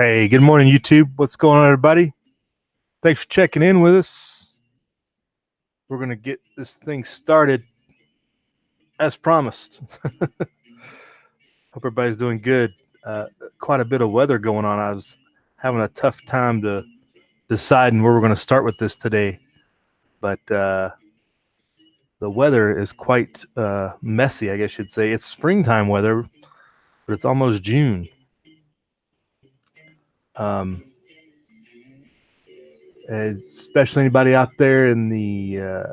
Hey, good morning, YouTube. What's going on, everybody? Thanks for checking in with us. We're going to get this thing started as promised. Hope everybody's doing good. Quite a bit of weather going on. I was having a tough time to deciding where we're going to start with this today, but the weather is quite messy, I guess you'd say. It's springtime weather, but it's almost June. Especially anybody out there in the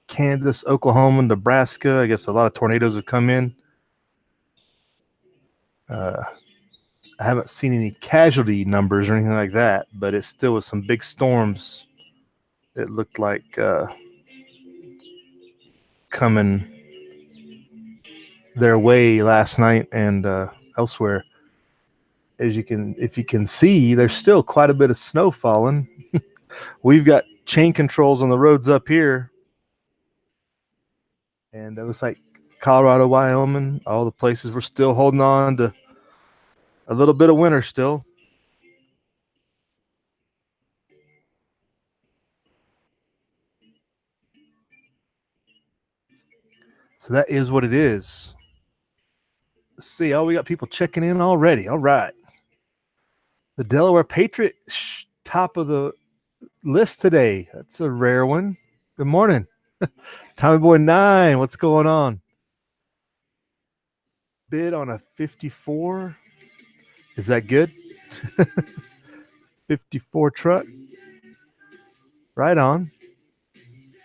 Kansas, Oklahoma, Nebraska. I guess a lot of tornadoes have come in. I haven't seen any casualty numbers or anything like that, but it still was some big storms. It looked like coming their way last night and elsewhere. If you can see, there's still quite a bit of snow falling. We've got chain controls on the roads up here, and it looks like Colorado, Wyoming, all the places we're still holding on to a little bit of winter still. So that is what it is. Let's see. Oh, we got people checking in already. All right. The Delaware Patriot, top of the list today. That's a rare one. Good morning. Tommy Boy 9, what's going on? Bid on a 54. Is that good? 54 truck. Right on.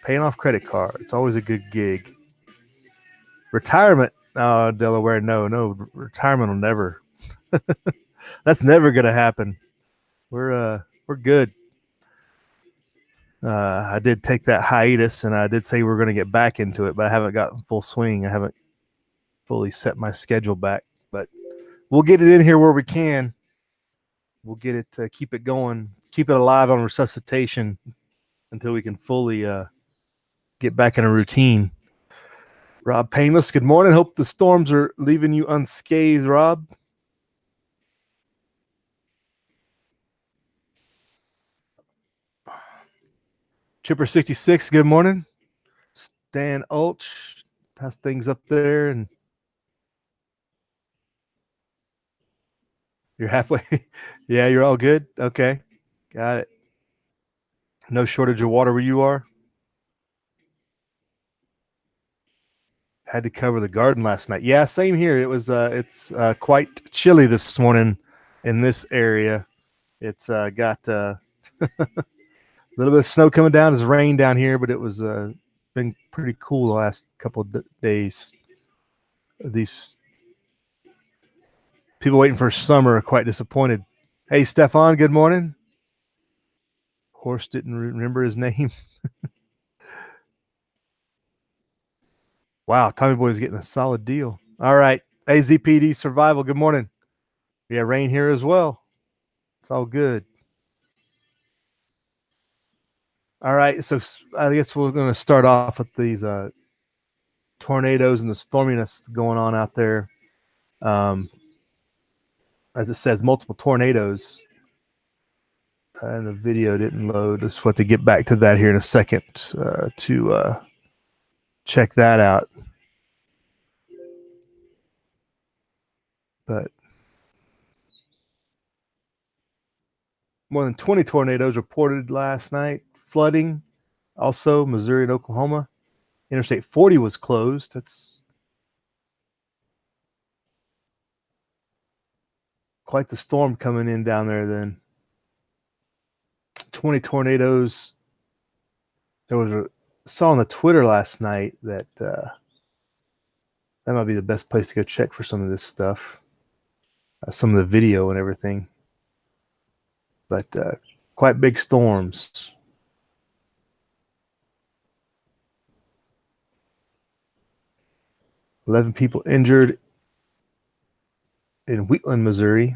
Paying off credit card. It's always a good gig. Retirement. Oh, Delaware, no. Retirement will never. That's never going to happen. We're good. I did take that hiatus, and I did say we're going to get back into it, but I haven't gotten full swing. I haven't fully set my schedule back, but we'll get it in here where we can. We'll get it to keep it going, keep it alive on resuscitation until we can fully get back in a routine. Rob Painless, good morning. Hope the storms are leaving you unscathed, Rob. Chipper 66, good morning. Stan Ulch has things up there, and you're halfway. Yeah, you're all good. Okay, got it. No shortage of water where you are. Had to cover the garden last night. Yeah, same here. It was it's quite chilly this morning in this area. It's got a little bit of snow coming down. It's rain down here, but it was been pretty cool the last couple of days. These people waiting for summer are quite disappointed. Hey, Stefan, good morning. Horse didn't remember his name. Wow, Tommy Boy's getting a solid deal. All right, AZPD Survival, good morning. Yeah, rain here as well. It's all good. All right, so I guess we're going to start off with these tornadoes and the storminess going on out there. As it says, multiple tornadoes. And the video didn't load. Just want to get back to that here in a second to check that out. But more than 20 tornadoes reported last night. Flooding, also Missouri and Oklahoma. Interstate 40 was closed. That's quite the storm coming in down there then. 20 tornadoes. There was a saw on the Twitter last night that that might be the best place to go check for some of this stuff, some of the video and everything. But quite big storms. $11 people injured in Wheatland, Missouri.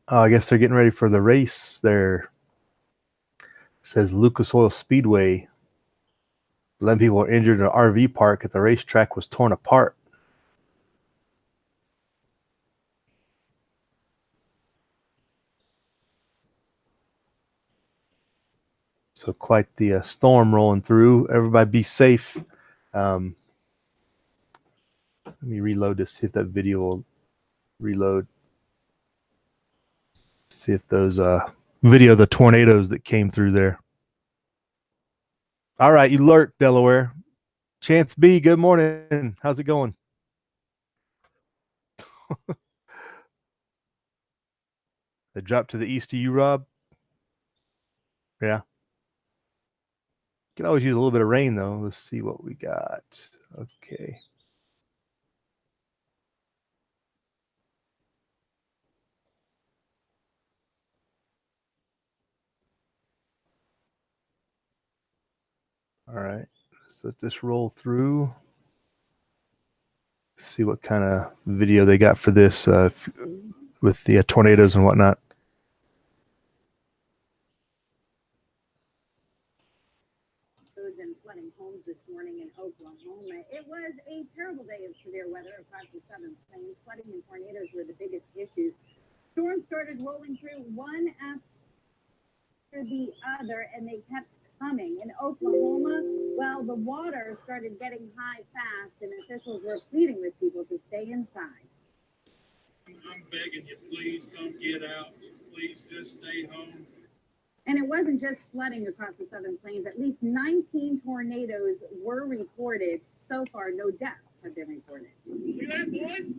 I guess they're getting ready for the race there. It says Lucas Oil Speedway. 11 people were injured. An RV park at the racetrack was torn apart. So quite the storm rolling through. Everybody be safe. Let me reload this, see if that video will reload. See if those video of the tornadoes that came through there. All right, you lurk, Delaware. Chance B, good morning. How's it going? They dropped to the east of you, Rob? Yeah. You can always use a little bit of rain, though. Let's see what we got. Okay. All right. Let's let this roll through. See what kind of video they got for this with the tornadoes and whatnot. And flooding homes this morning in Oklahoma. It was a terrible day of severe weather across the southern plains. Flooding and tornadoes were the biggest issues. Storms started rolling through one after the other, and they kept coming. In Oklahoma, well, the water started getting high fast, and officials were pleading with people to stay inside. I'm begging you, please don't get out. Please just stay home. And it wasn't just flooding across the southern plains. At least 19 tornadoes were reported. So far, no deaths have been reported. Look at that, boys.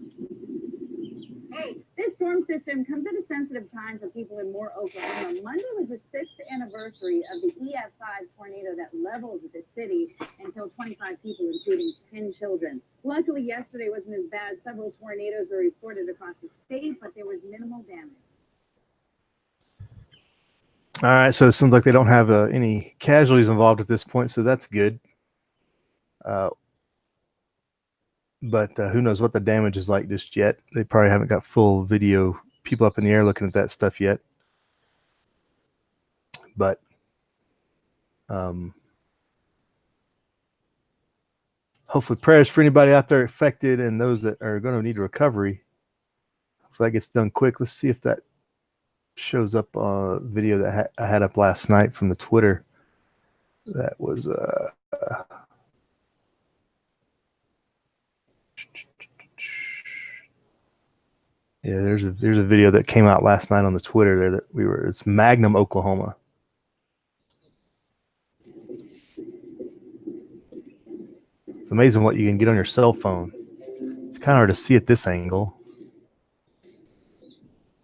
Oh. This storm system comes at a sensitive time for people in Moore, Oklahoma. Monday was the 6th anniversary of the EF5 tornado that leveled the city and killed 25 people, including 10 children. Luckily, yesterday wasn't as bad. Several tornadoes were reported across the state, but there was minimal damage. All right, so it seems like they don't have any casualties involved at this point, so that's good. But who knows what the damage is like just yet. They probably haven't got full video, people up in the air looking at that stuff yet. But hopefully prayers for anybody out there affected and those that are going to need recovery. Hopefully that gets done quick. Let's see if that shows up a video that I had up last night from the Twitter. That was yeah, there's a video that came out last night on the Twitter there that it's Magnum, Oklahoma. It's amazing what you can get on your cell phone. It's kind of hard to see at this angle.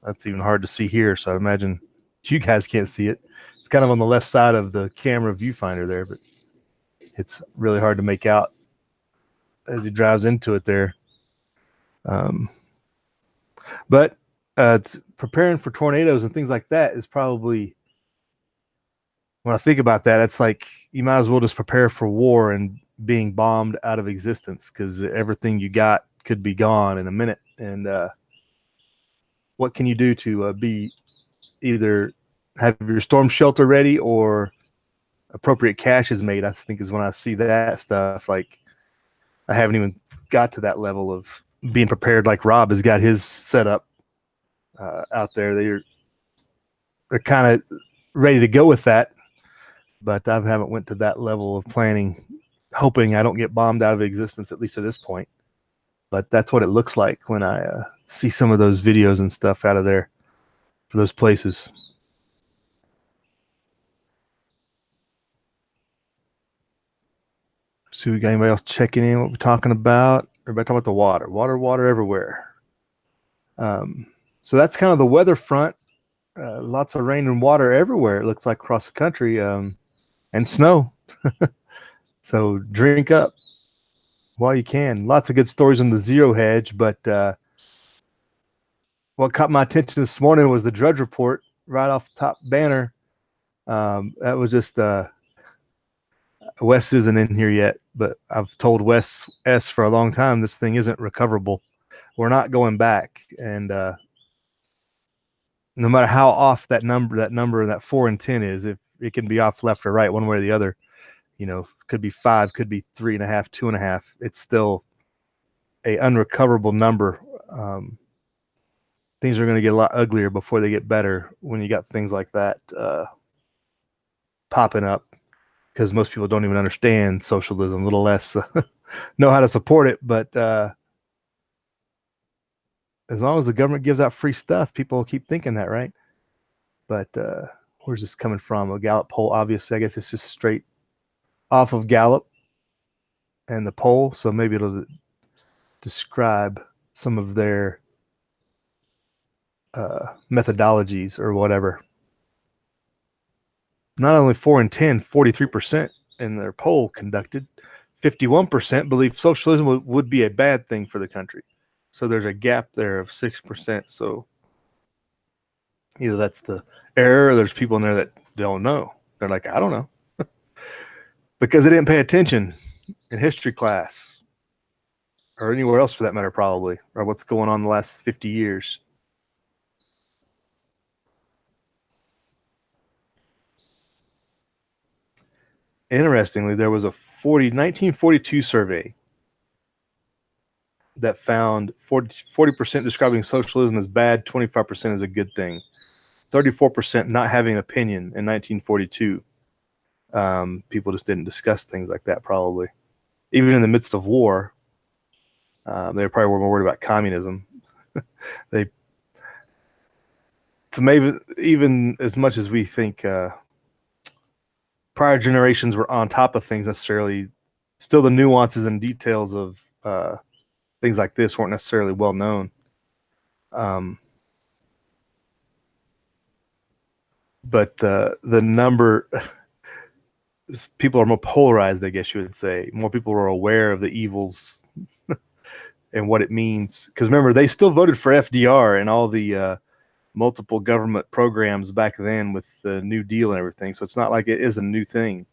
That's even hard to see here, so I imagine you guys can't see it. It's kind of on the left side of the camera viewfinder there, but it's really hard to make out as he drives into it there. But it's preparing for tornadoes and things like that is probably, when I think about that, it's like you might as well just prepare for war and being bombed out of existence, because everything you got could be gone in a minute. And what can you do to be either have your storm shelter ready or appropriate caches made? I think is when I see that stuff. Like, I haven't even got to that level of being prepared like Rob has got his set up out there. They're kind of ready to go with that, but I haven't went to that level of planning, hoping I don't get bombed out of existence, at least at this point. But that's what it looks like when I see some of those videos and stuff out of there for those places. So we got anybody else checking in what we're talking about? Everybody talking about the water. Water everywhere. So that's kind of the weather front. Lots of rain and water everywhere, it looks like, across the country, and snow. So drink up while you can. Lots of good stories on the Zero Hedge, but what caught my attention this morning was the Drudge Report right off the top banner. That was just Wes isn't in here yet, but I've told Wes S for a long time this thing isn't recoverable. We're not going back, and no matter how off that number, that 4 and 10 is, if it can be off left or right, one way or the other, could be 5, could be 3.5, 2.5. It's still a unrecoverable number. Things are going to get a lot uglier before they get better when you got things like that popping up, because most people don't even understand socialism, little less know how to support it. But as long as the government gives out free stuff, people keep thinking that, right? But where's this coming from? A Gallup poll, obviously. I guess it's just straight off of Gallup and the poll, so maybe it'll describe some of their methodologies or whatever. Not only 4 in 10, 43% in their poll conducted, 51% believe socialism would be a bad thing for the country. So there's a gap there of 6%. So either that's the error, or there's people in there that don't know. They're like, I don't know. Because they didn't pay attention in history class or anywhere else for that matter, probably, or what's going on the last 50 years. Interestingly, there was a 1942 survey that found 40% describing socialism as bad, 25% as a good thing, 34% not having an opinion in 1942. People just didn't discuss things like that, probably. Even in the midst of war, they probably were more worried about communism. Maybe even as much as we think prior generations were on top of things necessarily, still the nuances and details of things like this weren't necessarily well known. But the number, people are more polarized, I guess you would say. More people are aware of the evils and what it means. Because remember, they still voted for FDR and all the multiple government programs back then with the New Deal and everything. So it's not like it is a new thing.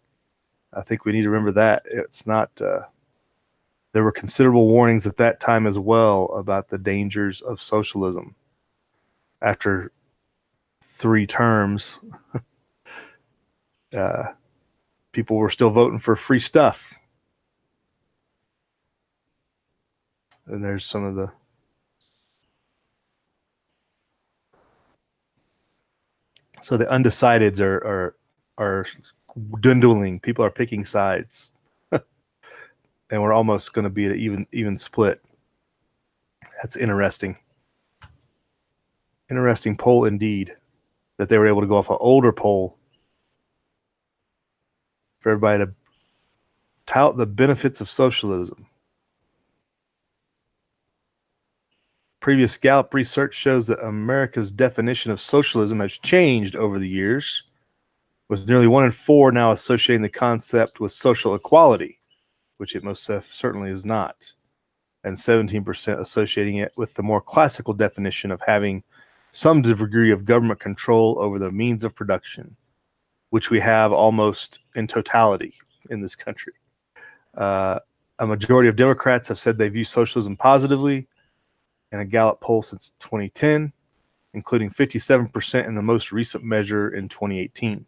I think we need to remember that. It's not, there were considerable warnings at that time as well about the dangers of socialism. After 3 terms, people were still voting for free stuff. And there's some of the undecideds are dwindling. People are picking sides, and we're almost going to be an even split. That's interesting. Interesting poll indeed, that they were able to go off an older poll for everybody to tout the benefits of socialism. Previous Gallup research shows that America's definition of socialism has changed over the years, with nearly 1 in 4 now associating the concept with social equality, which it most certainly is not, and 17% associating it with the more classical definition of having some degree of government control over the means of production, which we have almost in totality in this country. A majority of Democrats have said they view socialism positively in a Gallup poll since 2010, including 57% in the most recent measure in 2018.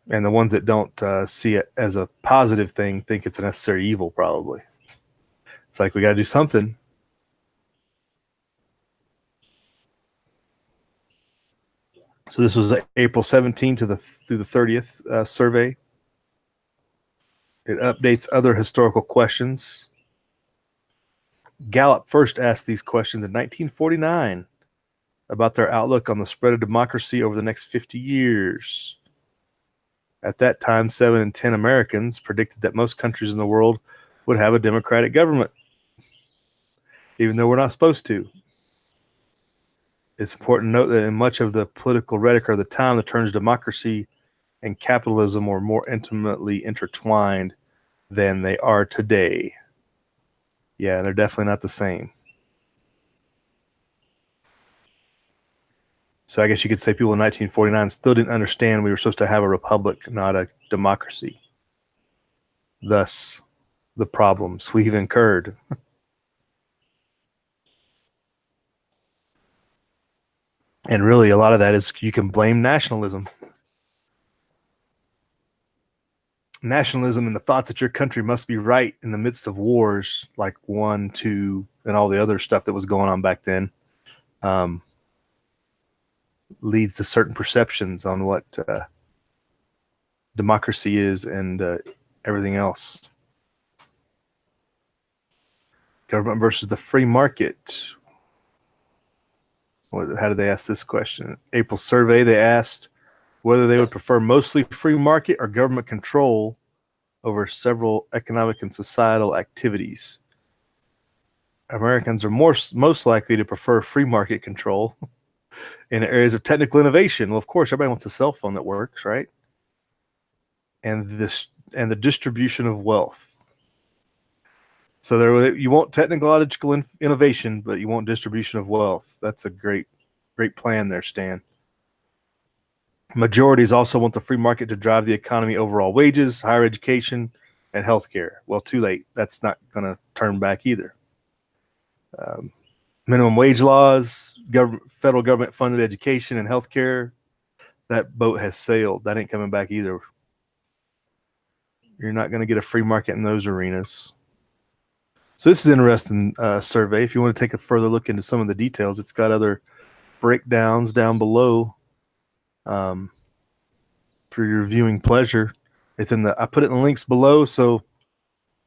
And the ones that don't see it as a positive thing think it's a necessary evil, probably. It's like, we got to do something. So this was April 17 through the 30th survey. It updates other historical questions. Gallup first asked these questions in 1949 about their outlook on the spread of democracy over the next 50 years. At that time, 7 in 10 Americans predicted that most countries in the world would have a democratic government, even though we're not supposed to. It's important to note that in much of the political rhetoric of the time, the terms democracy and capitalism were more intimately intertwined than they are today. Yeah, they're definitely not the same. So I guess you could say people in 1949 still didn't understand we were supposed to have a republic, not a democracy. Thus, the problems we've incurred. And really, a lot of that is, you can blame nationalism. nationalism and the thoughts that your country must be right in the midst of wars like 1, 2, and all the other stuff that was going on back then, leads to certain perceptions on what democracy is and everything else. Government versus the free market. How did they ask this question? April survey, they asked whether they would prefer mostly free market or government control over several economic and societal activities. Americans are most likely to prefer free market control in areas of technical innovation. Well, of course, everybody wants a cell phone that works, right? And the distribution of wealth. So you want technological innovation, but you want distribution of wealth. That's a great plan there, Stan. Majorities also want the free market to drive the economy, overall wages, higher education, and healthcare. Well, too late. That's not going to turn back either. Minimum wage laws, federal government funded education and healthcare. That boat has sailed. That ain't coming back either. You're not going to get a free market in those arenas. So this is an interesting survey. If you want to take a further look into some of the details, it's got other breakdowns down below for your viewing pleasure. It's I put it in the links below, so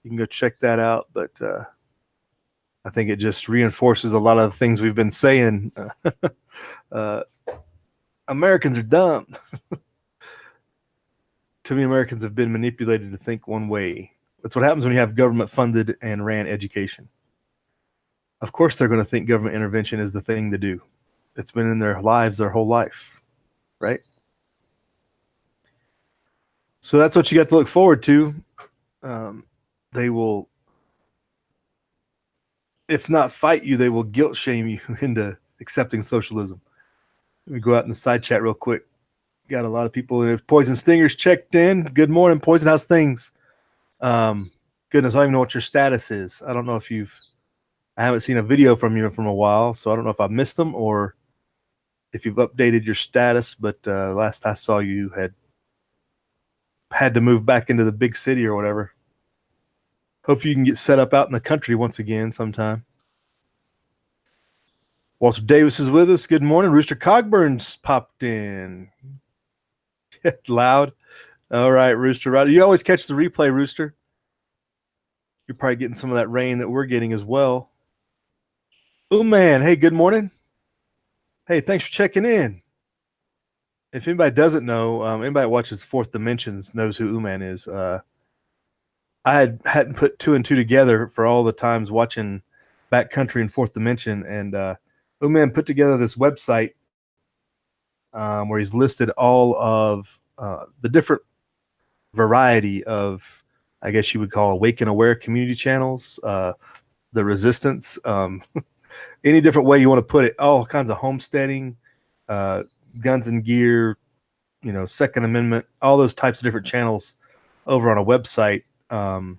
you can go check that out. But I think it just reinforces a lot of the things we've been saying. Americans are dumb. Too many Americans have been manipulated to think one way. That's what happens when you have government funded and ran education. Of course, they're going to think government intervention is the thing to do. It's been in their lives their whole life, right? So that's what you got to look forward to. They will, if not fight you, they will guilt shame you into accepting socialism. Let me go out in the side chat real quick. Got a lot of people. Poison Stingers checked in. Good morning, Poison. How's things? Goodness, I don't even know what your status is. I don't know if I haven't seen a video from you from a while, so I don't know if I missed them or if you've updated your status, but last I saw you had to move back into the big city or whatever. Hope you can get set up out in the country once again sometime. Walter Davis is with us. Good morning. Rooster Cogburn's popped in. Loud. All right, Rooster. Right. You always catch the replay, Rooster. You're probably getting some of that rain that we're getting as well. Oh, man. Hey, good morning. Hey, thanks for checking in. If anybody doesn't know, anybody that watches Fourth Dimensions knows who Uman is. I hadn't put 2 and 2 together for all the times watching Backcountry and Fourth Dimension, and Uman put together this website where he's listed all of the different variety of, I guess you would call, awake and aware community channels, the resistance, any different way you want to put it, all kinds of homesteading, guns and gear, Second Amendment, all those types of different channels over on a website. And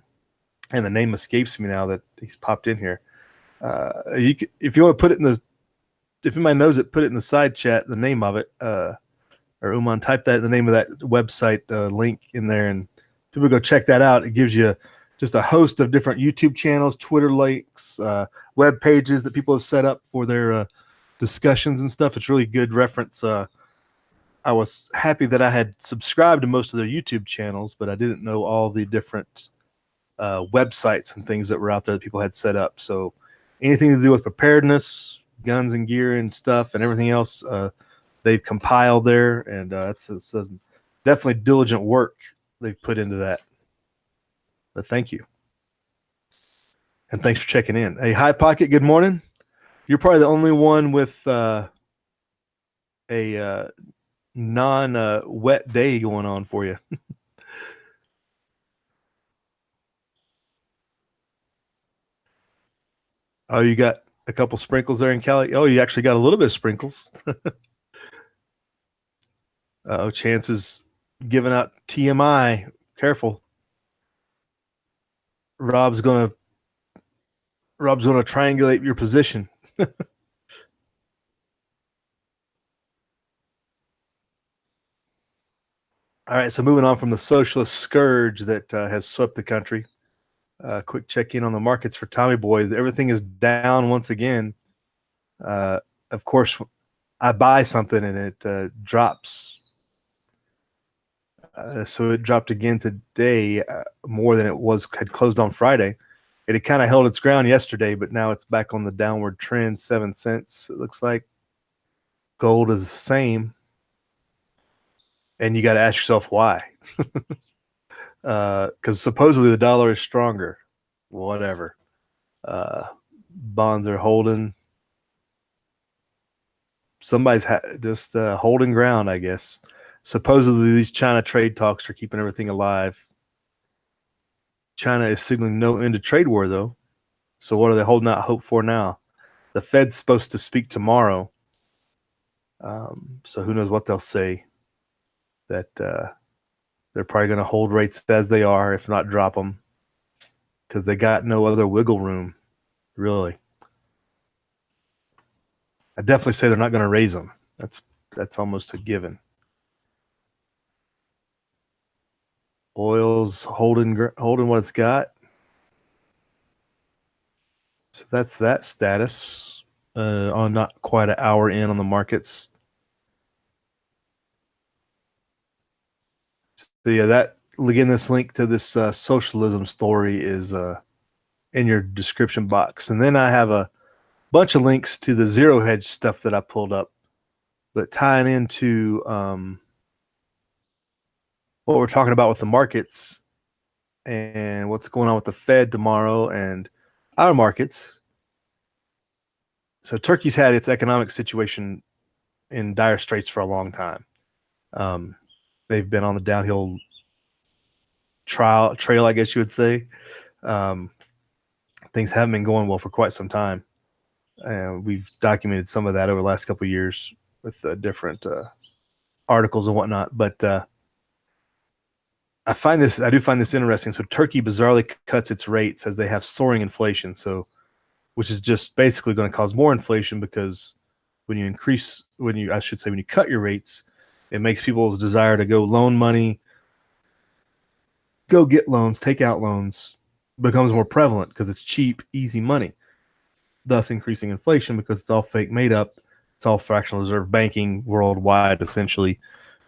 the name escapes me now that he's popped in here. If you want to put it if anybody knows it, put it in the side chat, the name of it, or Uman, type that, the name of that website link in there, and people go check that out. It gives you just a host of different YouTube channels, Twitter links, web pages that people have set up for their discussions and stuff. It's really good reference. I was happy that I had subscribed to most of their YouTube channels, but I didn't know all the different websites and things that were out there that people had set up. So anything to do with preparedness, guns and gear and stuff and everything else, they've compiled there, and it's definitely diligent work they've put into that. But thank you. And thanks for checking in. Hey, High Pocket, good morning. You're probably the only one with a non-wet day going on for you. Oh, you got a couple sprinkles there in Cali? Oh, you actually got a little bit of sprinkles. Chance is giving out TMI. Careful. Rob's gonna triangulate your position. All right, so moving on from the socialist scourge that has swept the country. Quick check in on the markets for Tommy Boy. Everything is down once again. Of course, I buy something and it drops. So it dropped again today, more than it had closed on Friday. It had kind of held its ground yesterday, but now it's back on the downward trend, 7 cents. It looks like gold is the same. And you got to ask yourself why. Because supposedly the dollar is stronger. Whatever. Bonds are holding. Somebody's just holding ground, I guess. Supposedly these China trade talks are keeping everything alive. China is signaling no end to trade war, though. So what are they holding out hope for now? The Fed's supposed to speak tomorrow. So who knows what they'll say. That they're probably going to hold rates as they are, if not drop them, because they got no other wiggle room, really. I definitely say they're not going to raise them. That's almost a given. Oil's holding what it's got. So that's that status on not quite an hour in on the markets. So yeah, that again, this link to this socialism story is in your description box. And then I have a bunch of links to the zero hedge stuff that I pulled up, but tying into what we're talking about with the markets and what's going on with the Fed tomorrow and our markets. So Turkey's had its economic situation in dire straits for a long time. They've been on the downhill trail, I guess you would say. Things haven't been going well for quite some time. We've documented some of that over the last couple of years with different articles and whatnot. But I do find this interesting. So Turkey bizarrely cuts its rates as they have soaring inflation. So, which is just basically going to cause more inflation, because when you cut your rates, it makes people's desire to go loan money, go get loans, take out loans, becomes more prevalent because it's cheap, easy money, thus increasing inflation because it's all fake, made up. It's all fractional reserve banking worldwide, essentially,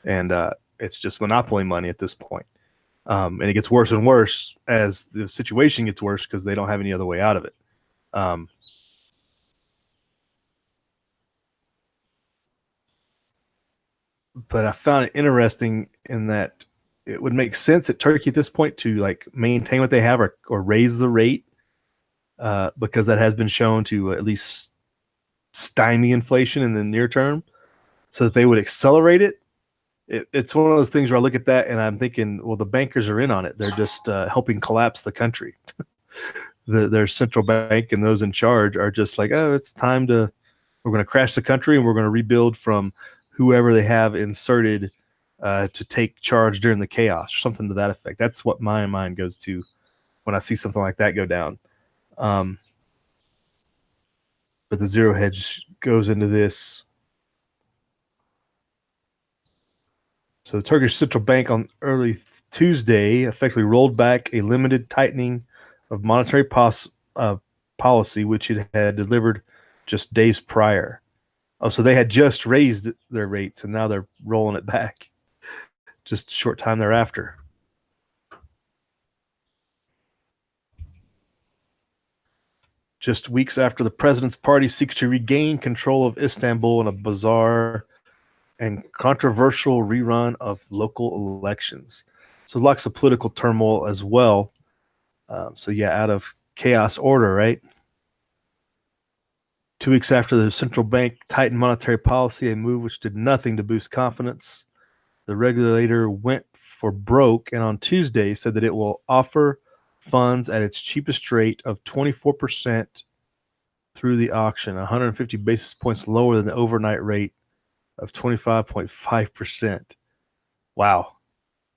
and it's just monopoly money at this point. And it gets worse and worse as the situation gets worse because they don't have any other way out of it. But I found it interesting in that it would make sense at Turkey at this point to like maintain what they have or raise the rate, because that has been shown to at least stymie inflation in the near term, so that they would accelerate it. It's one of those things where I look at that and I'm thinking, well, the bankers are in on it. They're just helping collapse the country. Their central bank and those in charge are just like, oh, it's time we're going to crash the country and we're going to rebuild from whoever they have inserted to take charge during the chaos, or something to that effect. That's what my mind goes to when I see something like that go down. But the zero hedge goes into this. So the Turkish Central Bank on early Tuesday effectively rolled back a limited tightening of monetary policy, which it had delivered just days prior. Oh, so they had just raised their rates, and now they're rolling it back just a short time thereafter. Just weeks after the president's party seeks to regain control of Istanbul in a bizarre and controversial rerun of local elections. So lots of political turmoil as well. So yeah, out of chaos order, right? 2 weeks after the central bank tightened monetary policy, a move which did nothing to boost confidence, the regulator went for broke, and on Tuesday said that it will offer funds at its cheapest rate of 24% through the auction, 150 basis points lower than the overnight rate of 25.5%. Wow.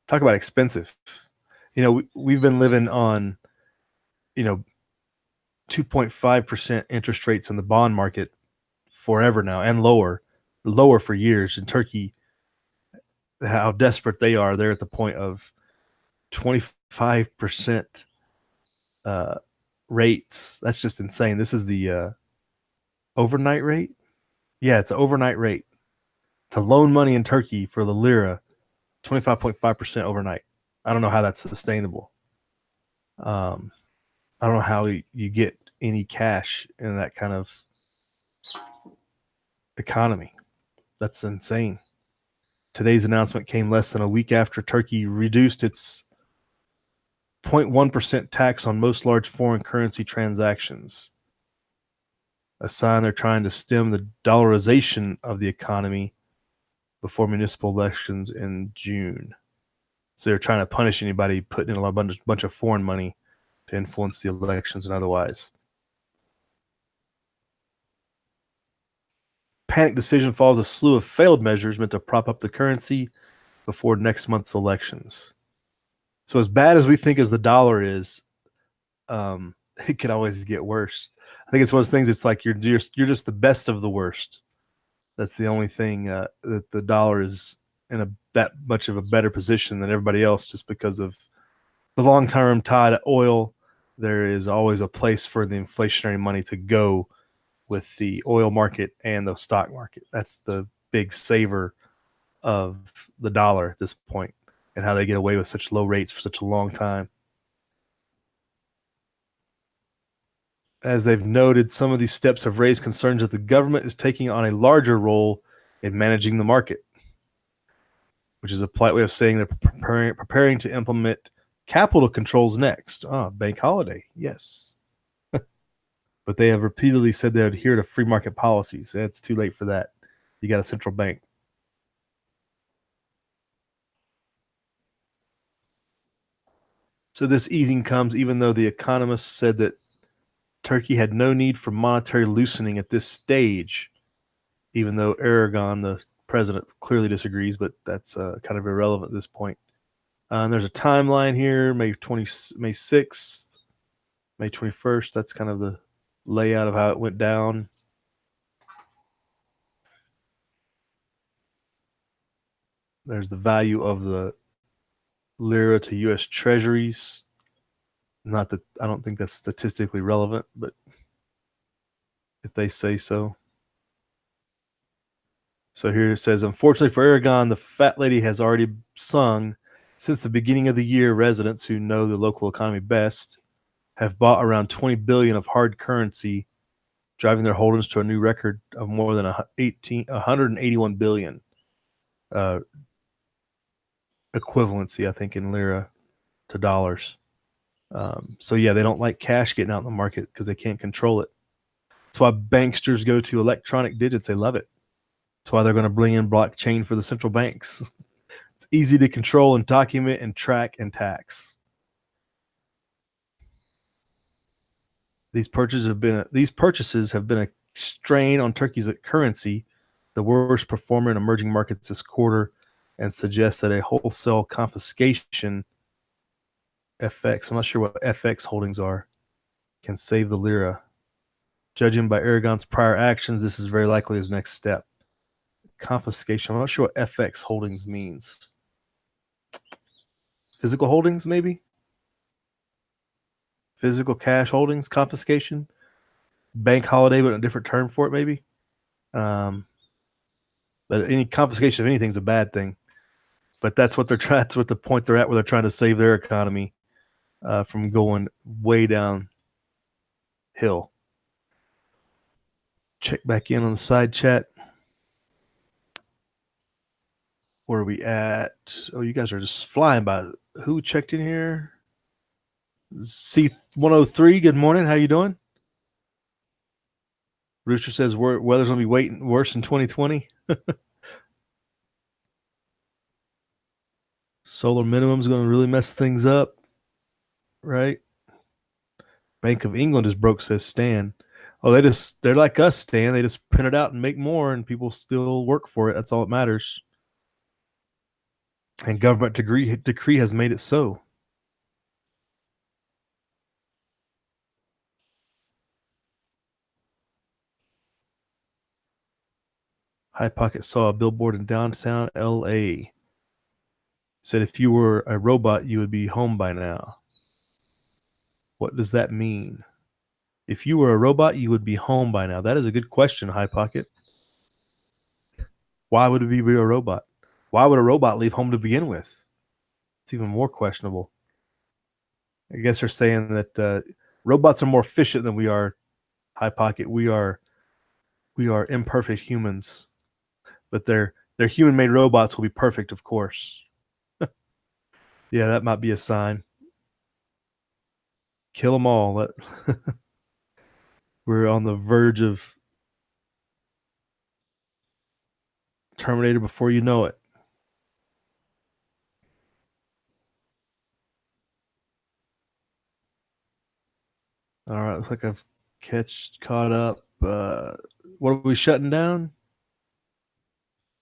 Talk about expensive. We've been living on, 2.5% interest rates in the bond market forever now, and lower for years. In Turkey, how desperate they are. They're at the point of 25% rates. That's just insane. This is the overnight rate. Yeah, it's an overnight rate to loan money in Turkey for the lira, 25.5% overnight. I don't know how that's sustainable. I don't know how you get any cash in that kind of economy. That's insane. Today's announcement came less than a week after Turkey reduced its 0.1% tax on most large foreign currency transactions, a sign they're trying to stem the dollarization of the economy before municipal elections in June. So they're trying to punish anybody putting in a bunch of foreign money to influence the elections and otherwise. Panic decision follows a slew of failed measures meant to prop up the currency before next month's elections. So as bad as we think as the dollar is, it could always get worse. I think it's one of those things. It's like you're just the best of the worst. That's the only thing that the dollar is in that much of a better position than everybody else, just because of the long-term tie to oil. There is always a place for the inflationary money to go with the oil market and the stock market. That's the big saver of the dollar at this point, and how they get away with such low rates for such a long time. As they've noted, some of these steps have raised concerns that the government is taking on a larger role in managing the market, which is a polite way of saying they're preparing to implement capital controls next. Bank holiday, yes. But they have repeatedly said they adhere to free market policies. It's too late for that. You got a central bank. So this easing comes even though the economists said that Turkey had no need for monetary loosening at this stage, even though Erdogan, the president, clearly disagrees, but that's kind of irrelevant at this point. And there's a timeline here, May 6th, May 21st. That's kind of the layout of how it went down. There's the value of the lira to U.S. treasuries. Not that I don't think that's statistically relevant, but if they say so. So here it says, unfortunately for Erdogan, the fat lady has already sung. Since the beginning of the year, residents who know the local economy best have bought around 20 billion of hard currency, driving their holdings to a new record of more than 181 billion equivalency, I think, in lira to dollars. So yeah, they don't like cash getting out in the market because they can't control it. That's why banksters go to electronic digits. They love it. That's why they're going to bring in blockchain for the central banks. It's easy to control and document and track and tax. These purchases have been a strain on Turkey's currency, the worst performer in emerging markets this quarter, and suggest that a wholesale confiscation FX, I'm not sure what FX holdings are, can save the lira. Judging by Erdogan's prior actions, this is very likely his next step. Confiscation. I'm not sure what FX holdings means. Physical holdings, maybe? Physical cash holdings, confiscation? Bank holiday, but a different term for it, maybe? But any confiscation of anything is a bad thing. But that's what that's what the point they're at, where they're trying to save their economy from going way downhill. Check back in on the side chat. Where are we at? Oh, you guys are just flying by. Who checked in here? C103, good morning. How you doing? Rooster says weather's going to be worse in 2020. Solar minimum is going to really mess things up, right? Bank of England is broke, says Stan. Oh, they're like us, Stan. They just print it out and make more, and people still work for it. That's all that matters. And government decree has made it so. High Pocket saw a billboard in downtown LA. Said if you were a robot, you would be home by now. What does that mean? If you were a robot, you would be home by now. That is a good question, High Pocket. Why would we be a robot? Why would a robot leave home to begin with? It's even more questionable. I guess they're saying that robots are more efficient than we are, High Pocket. We are imperfect humans, but their human-made robots will be perfect, of course. Yeah, that might be a sign. Kill them all. We're on the verge of Terminator before you know it. All right, looks like I've caught up. What are we shutting down?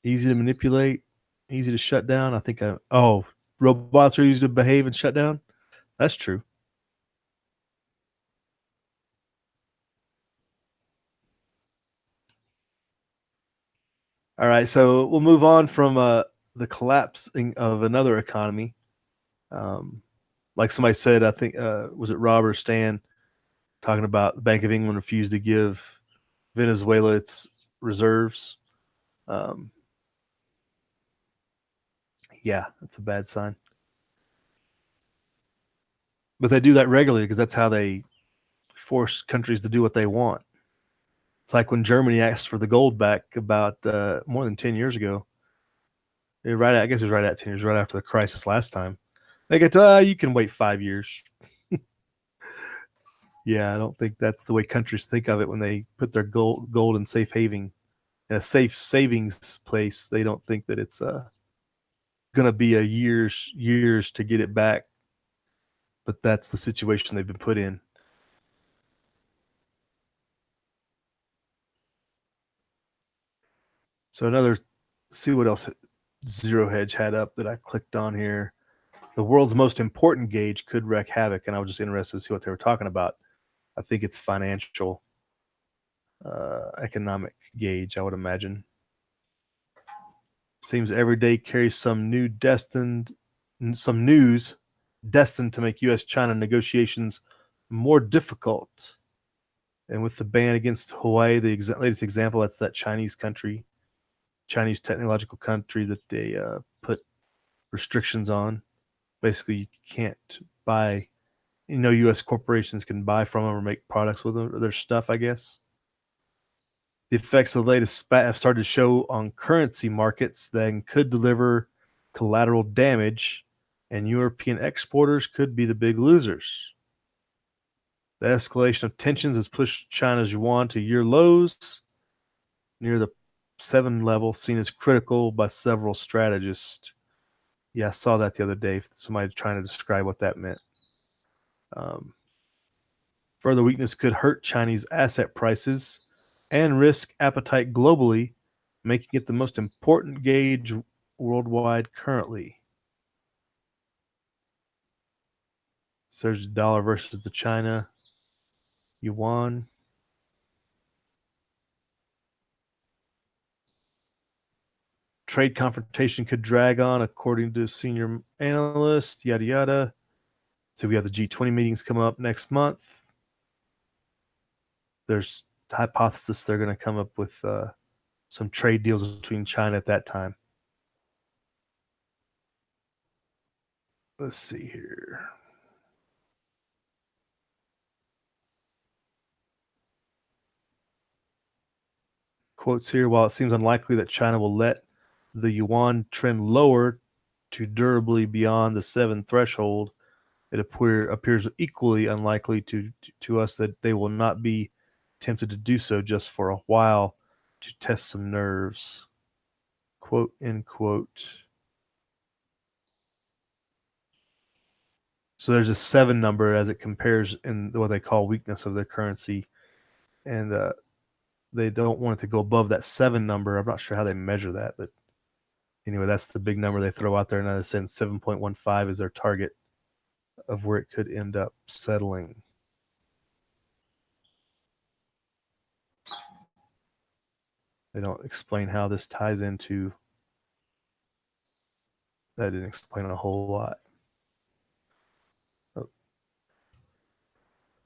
Easy to manipulate, easy to shut down. I think robots are easy to behave and shut down. That's true. All right, so we'll move on from the collapsing of another economy. Like somebody said, I think was it Rob or Stan talking about the Bank of England refused to give Venezuela its reserves. Yeah, that's a bad sign. But they do that regularly because that's how they force countries to do what they want. It's like when Germany asked for the gold back about more than 10 years ago. I guess it was right at 10 years, right after the crisis last time. They get to, you can wait 5 years. Yeah, I don't think that's the way countries think of it when they put their gold in safe haven, in a safe savings place. They don't think that it's going to be a years to get it back. But that's the situation they've been put in. So see what else Zero Hedge had up that I clicked on here. The world's most important gauge could wreak havoc, and I was just interested to see what they were talking about. I think it's financial, economic gauge, I would imagine. Seems every day carries some news destined to make U.S.-China negotiations more difficult. And with the ban against Hawaii, the latest example, that's that Chinese technological country that they put restrictions on. Basically, you can't buy, U.S. corporations can buy from them or make products with them, or their stuff, I guess. The effects of the latest spat have started to show on currency markets that could deliver collateral damage, and European exporters could be the big losers. The escalation of tensions has pushed China's yuan to year lows near the 7 level, seen as critical by several strategists. Yeah, I saw that the other day. Somebody trying to describe what that meant. Further weakness could hurt Chinese asset prices and risk appetite globally, making it the most important gauge worldwide currently. Surge the dollar versus the China yuan. Trade confrontation could drag on, according to senior analyst, yada, yada. So we have the G20 meetings come up next month. There's the hypothesis they're going to come up with some trade deals between China at that time. Let's see here. Quotes here, while it seems unlikely that China will let the yuan trend lower to durably beyond the 7 threshold, it appears equally unlikely to us that they will not be tempted to do so just for a while to test some nerves. Quote, end quote. So there's a 7 number as it compares in what they call weakness of their currency. And they don't want it to go above that 7 number. I'm not sure how they measure that, but anyway, that's the big number they throw out there. And I said 7.15 is their target of where it could end up settling. They don't explain how this ties into That didn't explain a whole lot.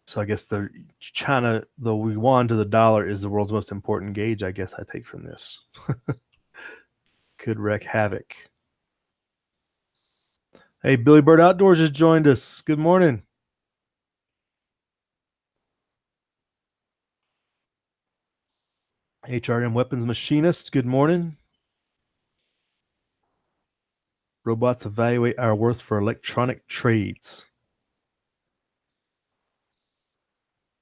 So I guess the yuan to the dollar is the world's most important gauge, I guess I take from this. Could wreak havoc. Hey, Billy Bird Outdoors has joined us. Good morning. HRM Weapons Machinist, good morning. Robots evaluate our worth for electronic trades.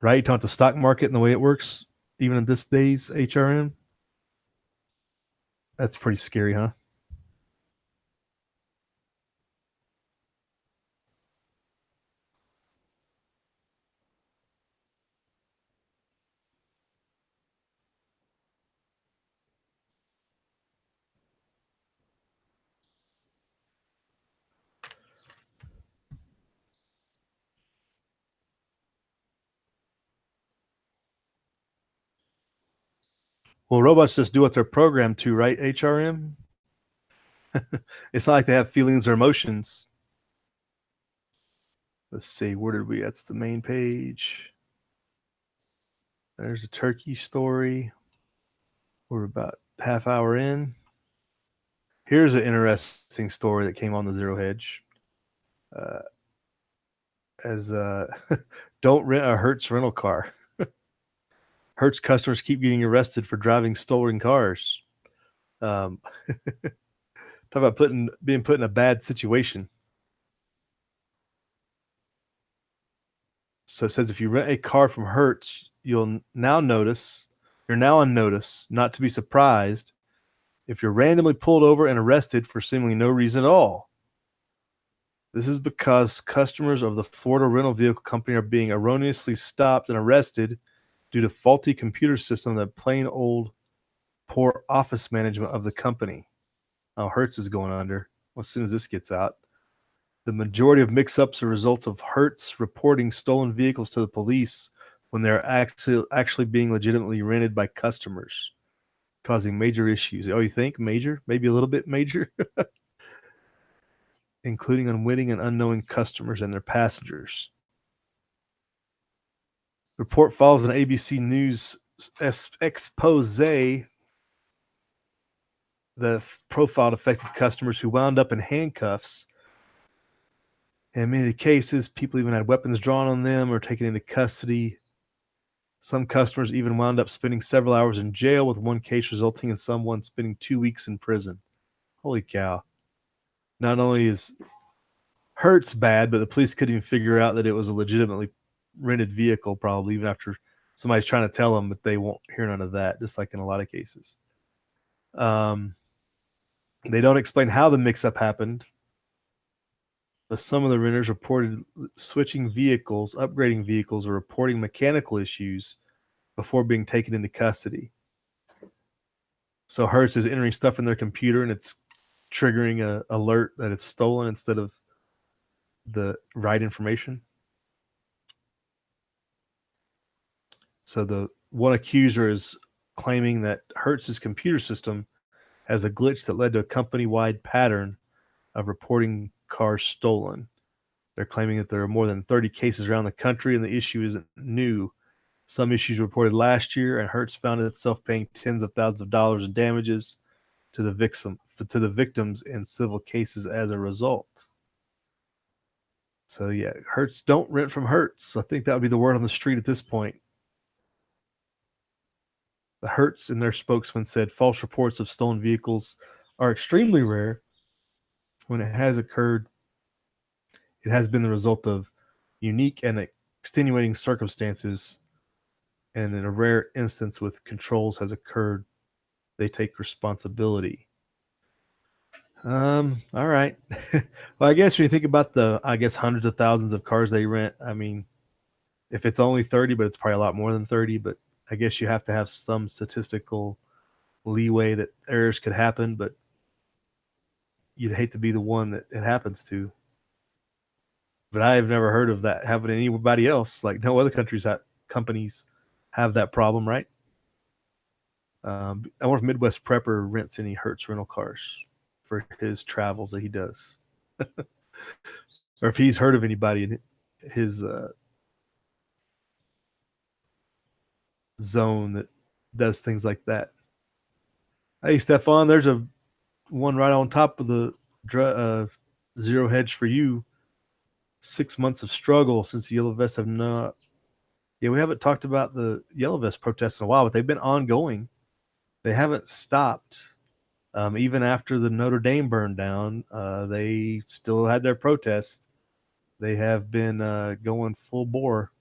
Right? You talk about the stock market and the way it works, even in this day's HRM. That's pretty scary, huh? Well, robots just do what they're programmed to, right, HRM? It's not like they have feelings or emotions. Let's see, where did we? That's the main page. There's a turkey story. We're about half hour in. Here's an interesting story that came on the Zero Hedge. Don't rent a Hertz rental car. Hertz customers keep getting arrested for driving stolen cars. Talk about being put in a bad situation. So it says if you rent a car from Hertz, you're now on notice not to be surprised if you're randomly pulled over and arrested for seemingly no reason at all. This is because customers of the Florida rental vehicle company are being erroneously stopped and arrested due to faulty computer system and plain old poor office management of the company. Oh, Hertz is going under as soon as this gets out. The majority of mix-ups are results of Hertz reporting stolen vehicles to the police when they're actually being legitimately rented by customers, causing major issues. Oh, you think major? Maybe a little bit major? Including unwitting and unknowing customers and their passengers. Report follows an ABC News expose that profiled affected customers who wound up in handcuffs. In many of the cases, people even had weapons drawn on them or taken into custody. Some customers even wound up spending several hours in jail, with one case resulting in someone spending 2 weeks in prison. Holy cow. Not only is Hertz bad, but the police couldn't even figure out that it was a legitimately rented vehicle, probably, even after somebody's trying to tell them, but they won't hear none of that, just like in a lot of cases. They don't explain how the mix-up happened, but some of the renters reported switching vehicles, upgrading vehicles, or reporting mechanical issues before being taken into custody. So Hertz is entering stuff in their computer and it's triggering an alert that it's stolen instead of the right information. So the one accuser is claiming that Hertz's computer system has a glitch that led to a company-wide pattern of reporting cars stolen. They're claiming that there are more than 30 cases around the country, and the issue isn't new. Some issues reported last year, and Hertz found itself paying tens of thousands of dollars in damages to the victims in civil cases as a result. So yeah, Hertz, don't rent from Hertz. I think that would be the word on the street at this point. The Hertz and their spokesman said false reports of stolen vehicles are extremely rare. When it has occurred, it has been the result of unique and extenuating circumstances, and in a rare instance with controls has occurred, they take responsibility. All right. Well, I guess when you think about the, hundreds of thousands of cars they rent, I mean, if it's only 30, but it's probably a lot more than 30, but I guess you have to have some statistical leeway that errors could happen, but you'd hate to be the one that it happens to. But I have never heard of that happening to anybody else. Like no other companies have that problem, right? I wonder if Midwest Prepper rents any Hertz rental cars. for his travels that he does, or if he's heard of anybody in his zone that does things like that. Hey, Stefan, there's a one right on top of the zero hedge for you. 6 months of struggle since the Yellow Vests have not. Yeah, we haven't talked about the Yellow Vest protests in a while, but they've been ongoing. They haven't stopped. Even after the Notre Dame burned down, they still had their protest. They have been going full bore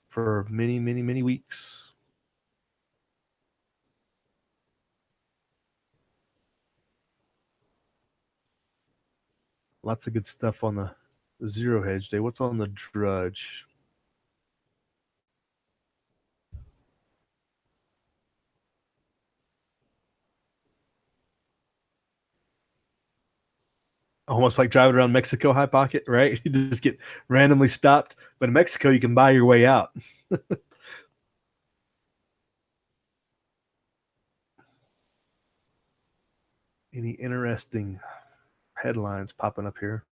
for many, many, many weeks. Lots of good stuff on the zero hedge day. What's on the Drudge? Almost like driving around Mexico high pocket, right? You just get randomly stopped. But in Mexico, you can buy your way out. Any interesting headlines popping up here?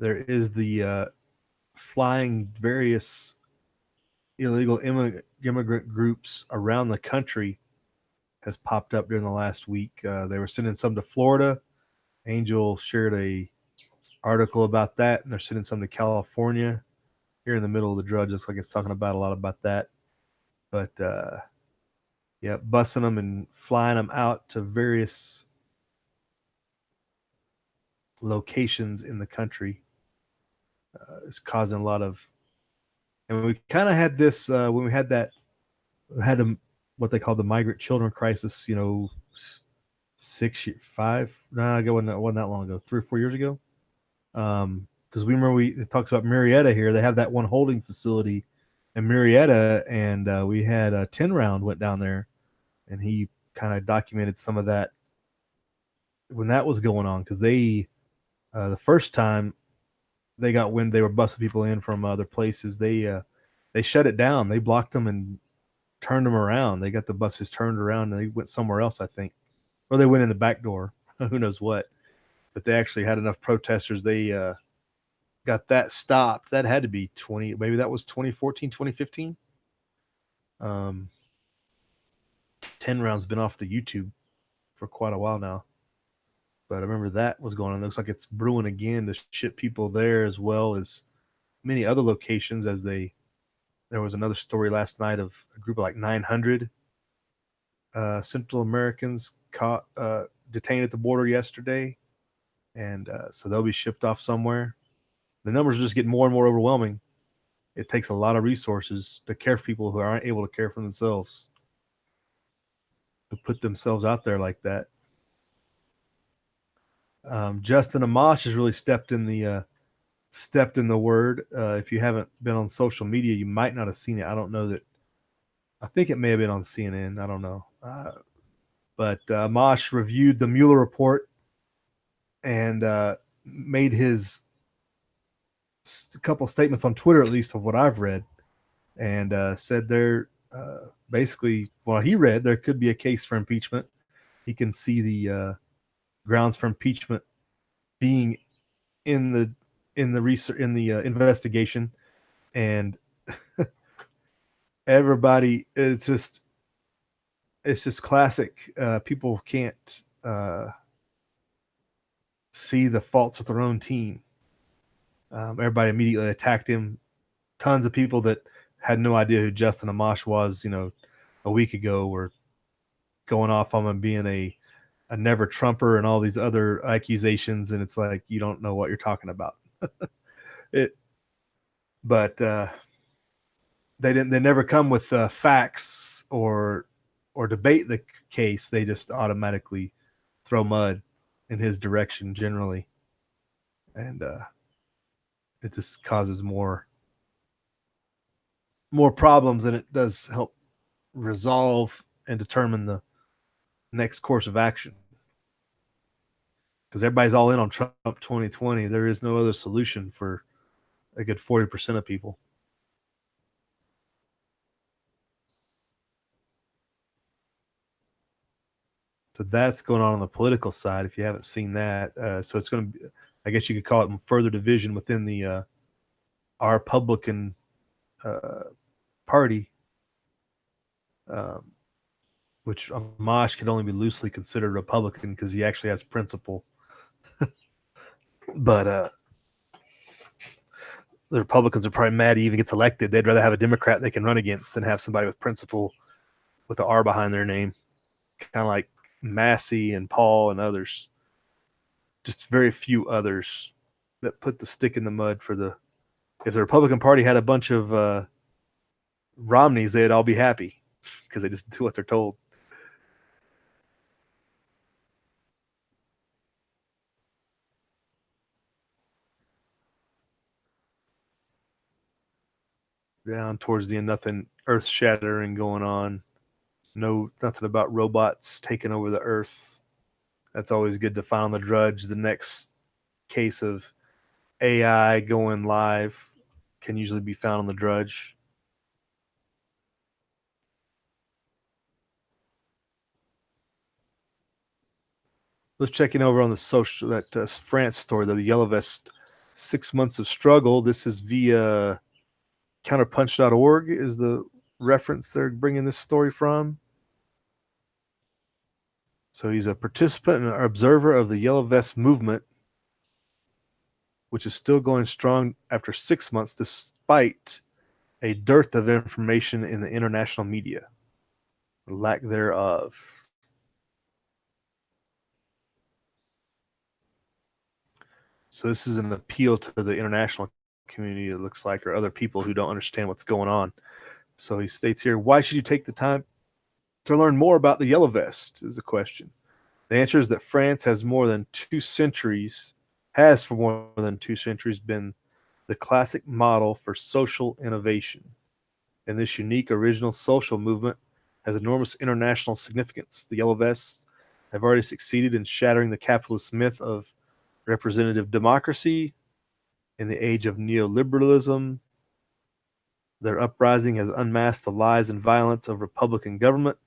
There is the flying various illegal immigrant groups around the country has popped up during the last week. They were sending some to Florida. Angel shared a article about that, and they're sending some to California. Here in the middle of the Drudge, looks like it's talking about a lot about that. But yeah, bussing them and flying them out to various locations in the country is causing a lot of. And we kind of had this when we had that, what they call the migrant children crisis. 5 ago, wasn't that long ago, 3 or 4 years ago. Because we remember it talks about Marietta here. They have that one holding facility in Marietta, and we had 10 Round went down there, and he kind of documented some of that when that was going on. Because they, the first time they got wind they were busting people in from other places, they shut it down. They blocked them and turned them around. They got the buses turned around, and they went somewhere else, I think, or they went in the back door. Who knows what? But they actually had enough protesters. They got that stopped. That had to be 20, maybe that was 2014, 2015. 10 Round's been off the YouTube for quite a while now. But I remember that was going on. It looks like it's brewing again to ship people there as well as many other locations. There was another story last night of a group of like 900 Central Americans caught detained at the border yesterday. And so they'll be shipped off somewhere. The numbers are just getting more and more overwhelming. It takes a lot of resources to care for people who aren't able to care for themselves, to put themselves out there like that. Justin Amash has really stepped in the word. If you haven't been on social media, you might not have seen it. I don't know that. I think it may have been on CNN. I don't know. But Amash reviewed the Mueller report and made his a couple statements on Twitter, at least of what I've read, and said there basically, well, he read there could be a case for impeachment. He can see the grounds for impeachment being in the research, in the investigation, and everybody, it's just classic. People can't see the faults with their own team. Everybody immediately attacked him. Tons of people that had no idea who Justin Amash was, a week ago, were going off on him being a never Trumper and all these other accusations, and it's like, you don't know what you're talking about. But they never come with facts or debate the case. They just automatically throw mud in his direction generally, and it just causes more problems than it does help resolve and determine the next course of action. Because everybody's all in on Trump 2020. There is no other solution for a good 40% of people. So that's going on the political side. If you haven't seen that, so it's going to be, I guess you could call it further division within the our Republican party, which Amash could only be loosely considered Republican because he actually has principle. But the Republicans are probably mad he even gets elected. They'd rather have a Democrat they can run against than have somebody with principle with the R behind their name, kind of like Massey and Paul and others. Just very few others that put the stick in the mud for the. If the Republican Party had a bunch of Romneys, they'd all be happy because they just do what they're told. Down towards the end, nothing earth shattering going on. Nothing about robots taking over the earth. That's always good to find on the Drudge. The next case of AI going live can usually be found on the Drudge. Let's check in over on the social, that France story, the Yellow Vest 6 months of struggle. This is via counterpunch.org is the reference they're bringing this story from. So he's a participant and an observer of the Yellow Vest movement, which is still going strong after 6 months, despite a dearth of information in the international media, lack thereof. So this is an appeal to the international community, it looks like, or other people who don't understand what's going on. So he states here, why should you take the time to learn more about the Yellow Vest is the question. The answer is that France has for more than 2 centuries been the classic model for social innovation. And this unique, original social movement has enormous international significance. The Yellow Vests have already succeeded in shattering the capitalist myth of representative democracy in the age of neoliberalism. Their uprising has unmasked the lies and violence of Republican government,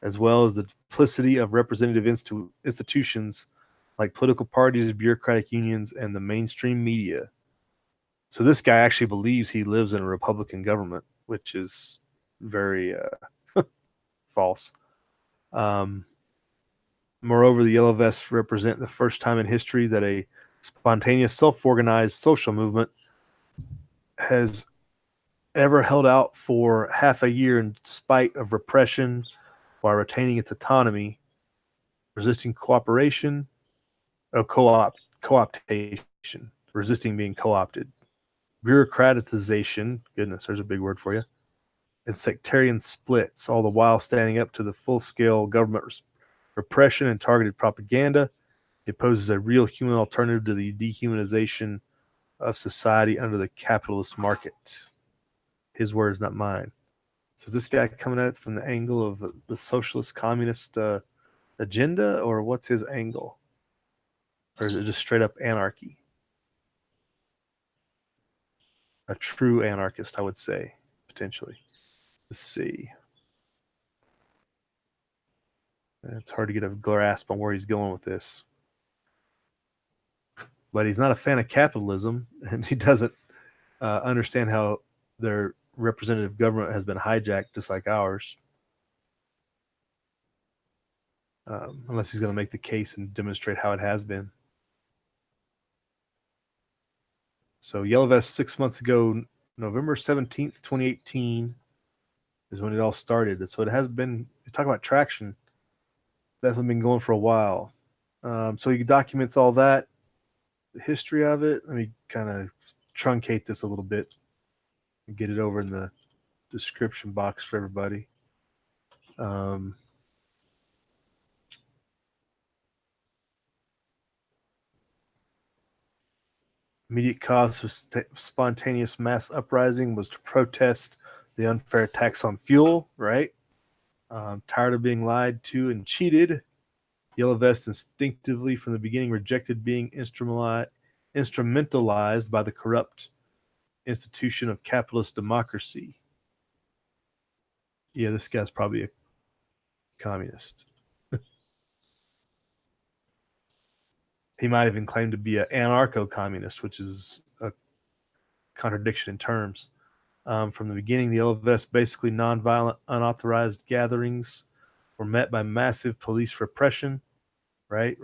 as well as the duplicity of representative institutions like political parties, bureaucratic unions, and the mainstream media. So this guy actually believes he lives in a Republican government, which is very false. Moreover, the Yellow Vests represent the first time in history that a spontaneous, self-organized social movement has ever held out for half a year in spite of repression while retaining its autonomy, resisting cooperation, co-optation, resisting being co-opted, bureaucratization, goodness, there's a big word for you, and sectarian splits, all the while standing up to the full-scale government repression and targeted propaganda. It poses a real human alternative to the dehumanization of society under the capitalist market. His words, not mine. So is this guy coming at it from the angle of the socialist communist agenda, or what's his angle? Or is it just straight up anarchy? A true anarchist, I would say, potentially. Let's see. It's hard to get a grasp on where he's going with this. But he's not a fan of capitalism, and he doesn't understand how their representative government has been hijacked just like ours. Unless he's going to make the case and demonstrate how it has been. So Yellow Vest 6 months ago, November 17th, 2018 is when it all started. So it has been, talk about traction, definitely been going for a while. So he documents all that, the history of it. Let me kind of truncate this a little bit and get it over in the description box for everybody. Immediate cause of spontaneous mass uprising was to protest the unfair tax on fuel, right? Tired of being lied to and cheated, Yellow Vest instinctively from the beginning rejected being instrumentalized by the corrupt institution of capitalist democracy. Yeah, this guy's probably a communist. He might even claim to be an anarcho-communist, which is a contradiction in terms. From the beginning, the Yellow Vest, basically nonviolent, unauthorized gatherings were met by massive police repression. Right.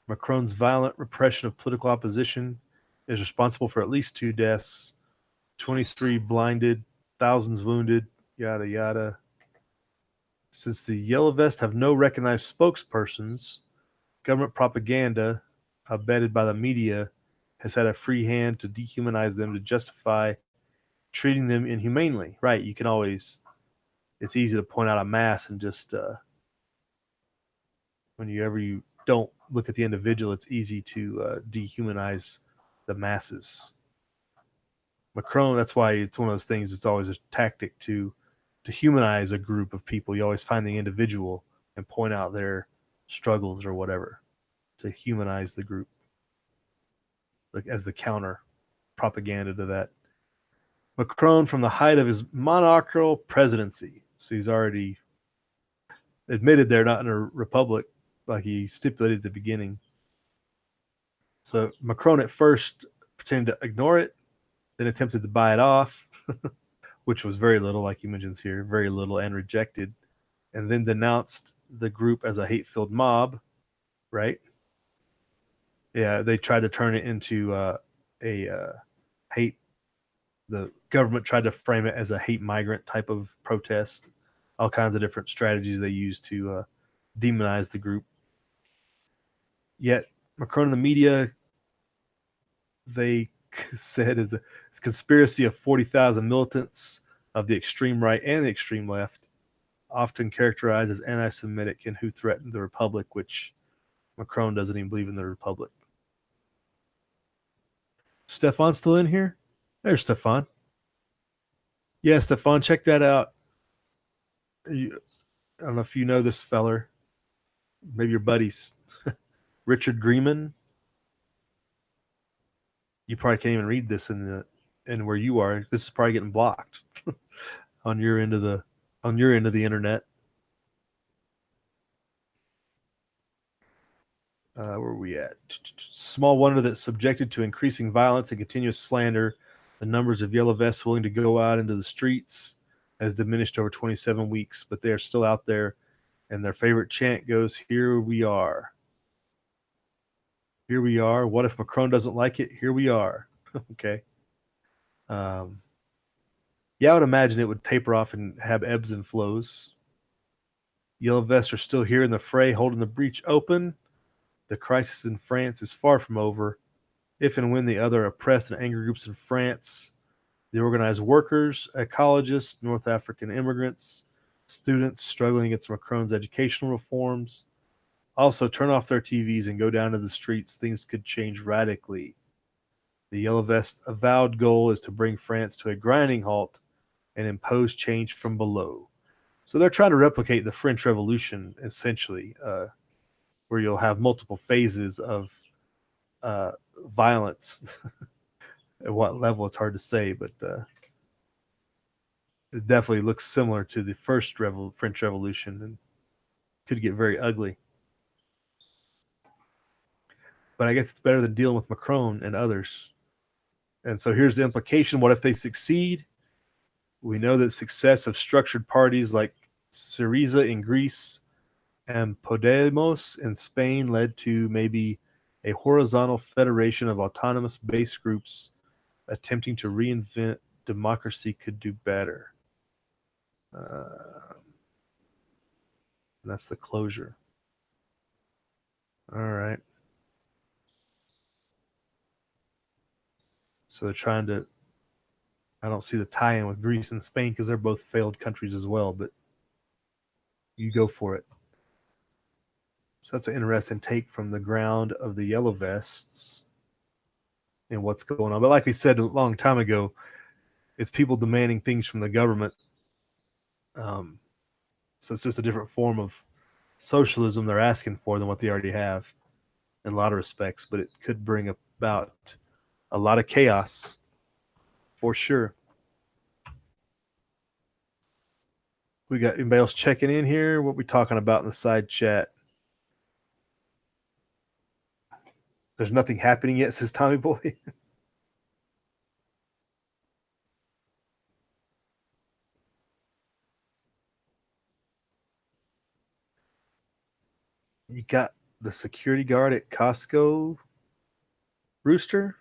Macron's violent repression of political opposition is responsible for at least 2 deaths, 23 blinded, thousands wounded, yada, yada. Since the Yellow Vest have no recognized spokespersons, government propaganda, abetted by the media, has had a free hand to dehumanize them to justify treating them inhumanely. Right, you can always, it's easy to point out a mass and just, whenever you don't look at the individual, it's easy to dehumanize the masses. Macron, that's why it's one of those things, it's always a tactic to humanize a group of people. You always find the individual and point out their struggles or whatever to humanize the group, like as the counter propaganda to that. Macron, from the height of his monarchical presidency, so he's already admitted they're not in a republic like he stipulated at the beginning. So Macron at first pretended to ignore it, then attempted to buy it off, which was very little, like he mentions here, very little, and rejected, and then denounced the group as a hate-filled mob, right? Yeah, they tried to turn it into a hate. The government tried to frame it as a hate migrant type of protest. All kinds of different strategies they used to demonize the group. Yet Macron and the media, they said it's a conspiracy of 40,000 militants of the extreme right and the extreme left, often characterized as anti-Semitic and who threatened the Republic, which Macron doesn't even believe in the Republic. Stefan's still in here? There's Stefan. Yeah, Stefan, check that out. I don't know if you know this feller. Maybe your buddies. Richard Grieman. You probably can't even read this in where you are. This is probably getting blocked on your end of the internet. Where are we at? Small wonder that subjected to increasing violence and continuous slander, the numbers of Yellow Vests willing to go out into the streets has diminished over 27 weeks, but they are still out there, and their favorite chant goes, "Here we are. Here we are. What if Macron doesn't like it? Here we are." Okay. Yeah, I would imagine it would taper off and have ebbs and flows. Yellow Vests are still here in the fray, holding the breach open. The crisis in France is far from over. If and when the other oppressed and angry groups in France, the organized workers, ecologists, North African immigrants, students struggling against Macron's educational reforms, also turn off their TVs and go down to the streets, things could change radically. The Yellow Vest avowed goal is to bring France to a grinding halt and impose change from below. So they're trying to replicate the French Revolution, essentially, where you'll have multiple phases of violence. At what level, it's hard to say, but it definitely looks similar to the first French Revolution and could get very ugly. But I guess it's better than dealing with Macron and others. And so here's the implication. What if they succeed? We know that success of structured parties like Syriza in Greece and Podemos in Spain led to maybe a horizontal federation of autonomous base groups attempting to reinvent democracy could do better. That's the closure. All right. So they're trying to, I don't see the tie-in with Greece and Spain because they're both failed countries as well, but you go for it. So that's an interesting take from the ground of the Yellow Vests and what's going on. But like we said a long time ago, it's people demanding things from the government So it's just a different form of socialism they're asking for than what they already have in a lot of respects, but it could bring about a lot of chaos for sure. We got anybody else checking in here? What we talking about in the side chat? There's nothing happening yet, says Tommy Boy. You got the security guard at Costco, Rooster.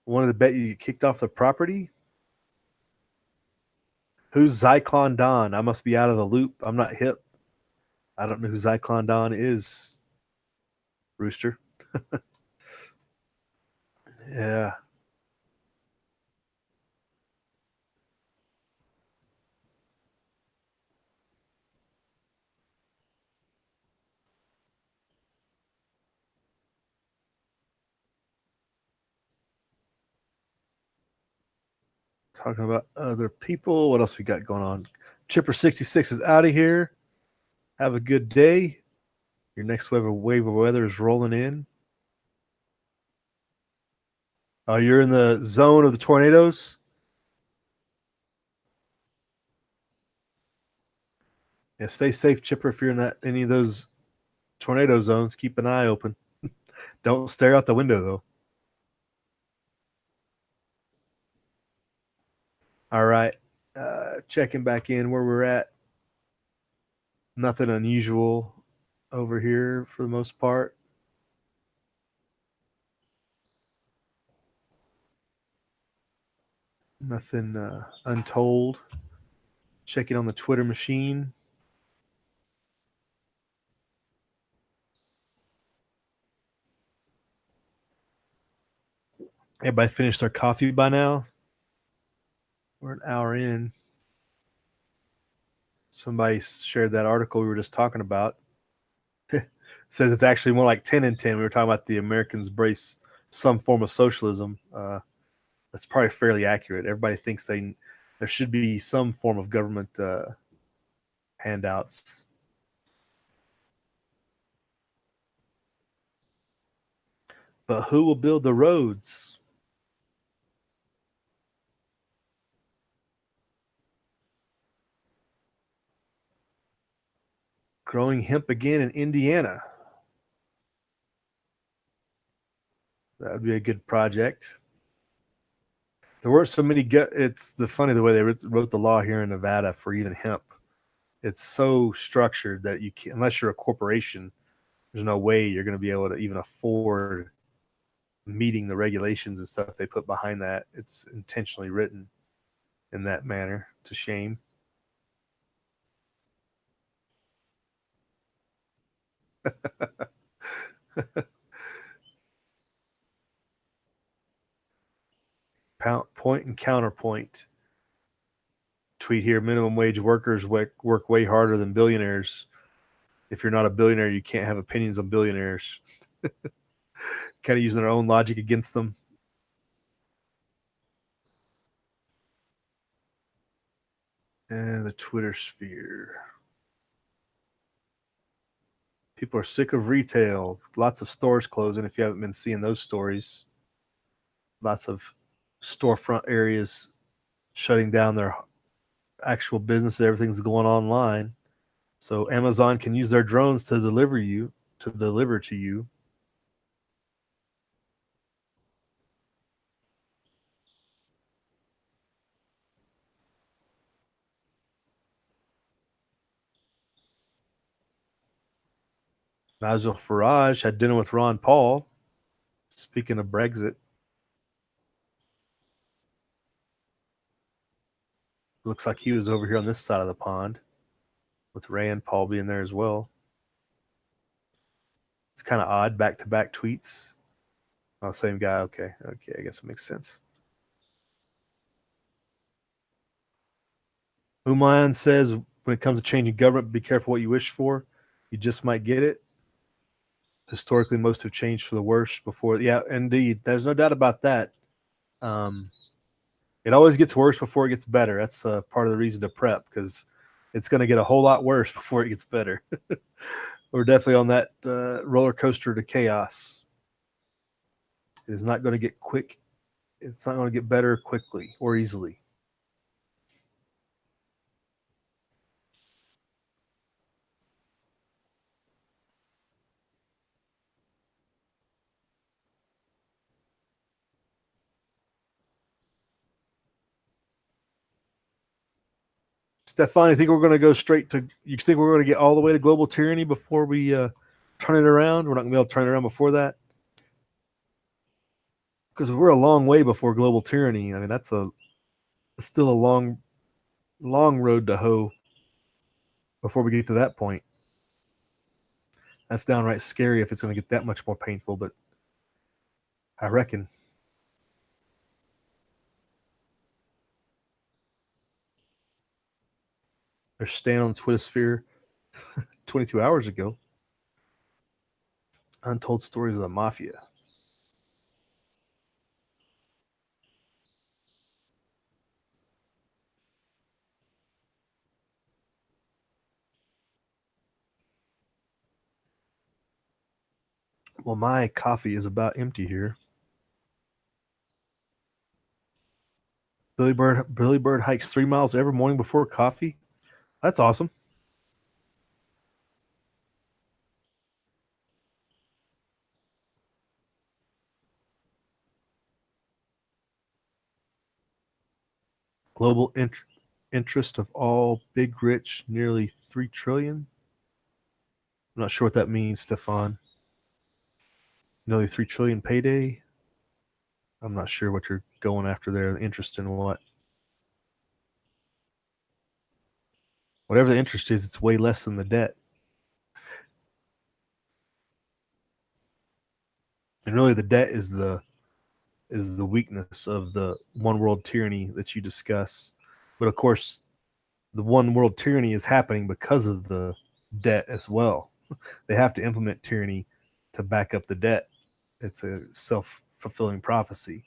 Wanted to bet you get kicked off the property. Who's Zyklon Don? I must be out of the loop. I'm not hip. I don't know who Zyklon Don is, Rooster. Yeah. Talking about other people. What else we got going on? Chipper66 is out of here. Have a good day. Your next wave of weather is rolling in. Oh, you're in the zone of the tornadoes? Yeah, stay safe, Chipper. If you're in any of those tornado zones, keep an eye open. Don't stare out the window, though. All right. Checking back in where we're at. Nothing unusual over here for the most part. Nothing untold. Checking on the Twitter machine. Everybody finished their coffee by now? We're an hour in. Somebody shared that article we were just talking about. Says it's actually more like 10 and 10. We were talking about the Americans embrace some form of socialism. That's probably fairly accurate. Everybody thinks there should be some form of government handouts. But who will build the roads? Growing hemp again in Indiana. That would be a good project. There weren't so many. It's funny the way they wrote the law here in Nevada for even hemp. It's so structured that you can't, unless you're a corporation, there's no way you're going to be able to even afford meeting the regulations and stuff they put behind that. It's intentionally written in that manner to shame. Point and counterpoint. Tweet here: minimum wage workers work way harder than billionaires. If you're not a billionaire, you can't have opinions on billionaires. Kind of using their own logic against them. And the Twitter sphere. People are sick of retail. Lots of stores closing. If you haven't been seeing those stories, lots of storefront areas shutting down their actual business. Everything's going online. So Amazon can use their drones to deliver to you. Nigel Farage had dinner with Ron Paul. Speaking of Brexit. Looks like he was over here on this side of the pond with Rand Paul being there as well. It's kind of odd, back-to-back tweets. Oh, same guy. Okay, I guess it makes sense. Humayun says, when it comes to changing government, be careful what you wish for. You just might get it. Historically, most have changed for the worse before. Yeah, indeed. There's no doubt about that. It always gets worse before it gets better. That's part of the reason to prep, because it's going to get a whole lot worse before it gets better. We're definitely on that roller coaster to chaos. It is not going to get quick. It's not going to get better quickly or easily. Stefan, you think we're going to go straight to? You think we're going to get all the way to global tyranny before we turn it around? We're not going to be able to turn it around before that, because we're a long way before global tyranny. I mean, that's still a long road to hoe before we get to that point. That's downright scary if it's going to get that much more painful, but I reckon. There's Stan on Twittersphere 22 hours ago. Untold stories of the mafia. Well, my coffee is about empty here. Billy Bird hikes 3 miles every morning before coffee. That's awesome. Global interest of all big rich, nearly 3 trillion. I'm not sure what that means, Stefan. Nearly 3 trillion payday. I'm not sure what you're going after there. Interest in what? Whatever the interest is, it's way less than the debt. And really, the debt is the weakness of the one world tyranny that you discuss. But of course, the one world tyranny is happening because of the debt as well. They have to implement tyranny to back up the debt. It's a self-fulfilling prophecy.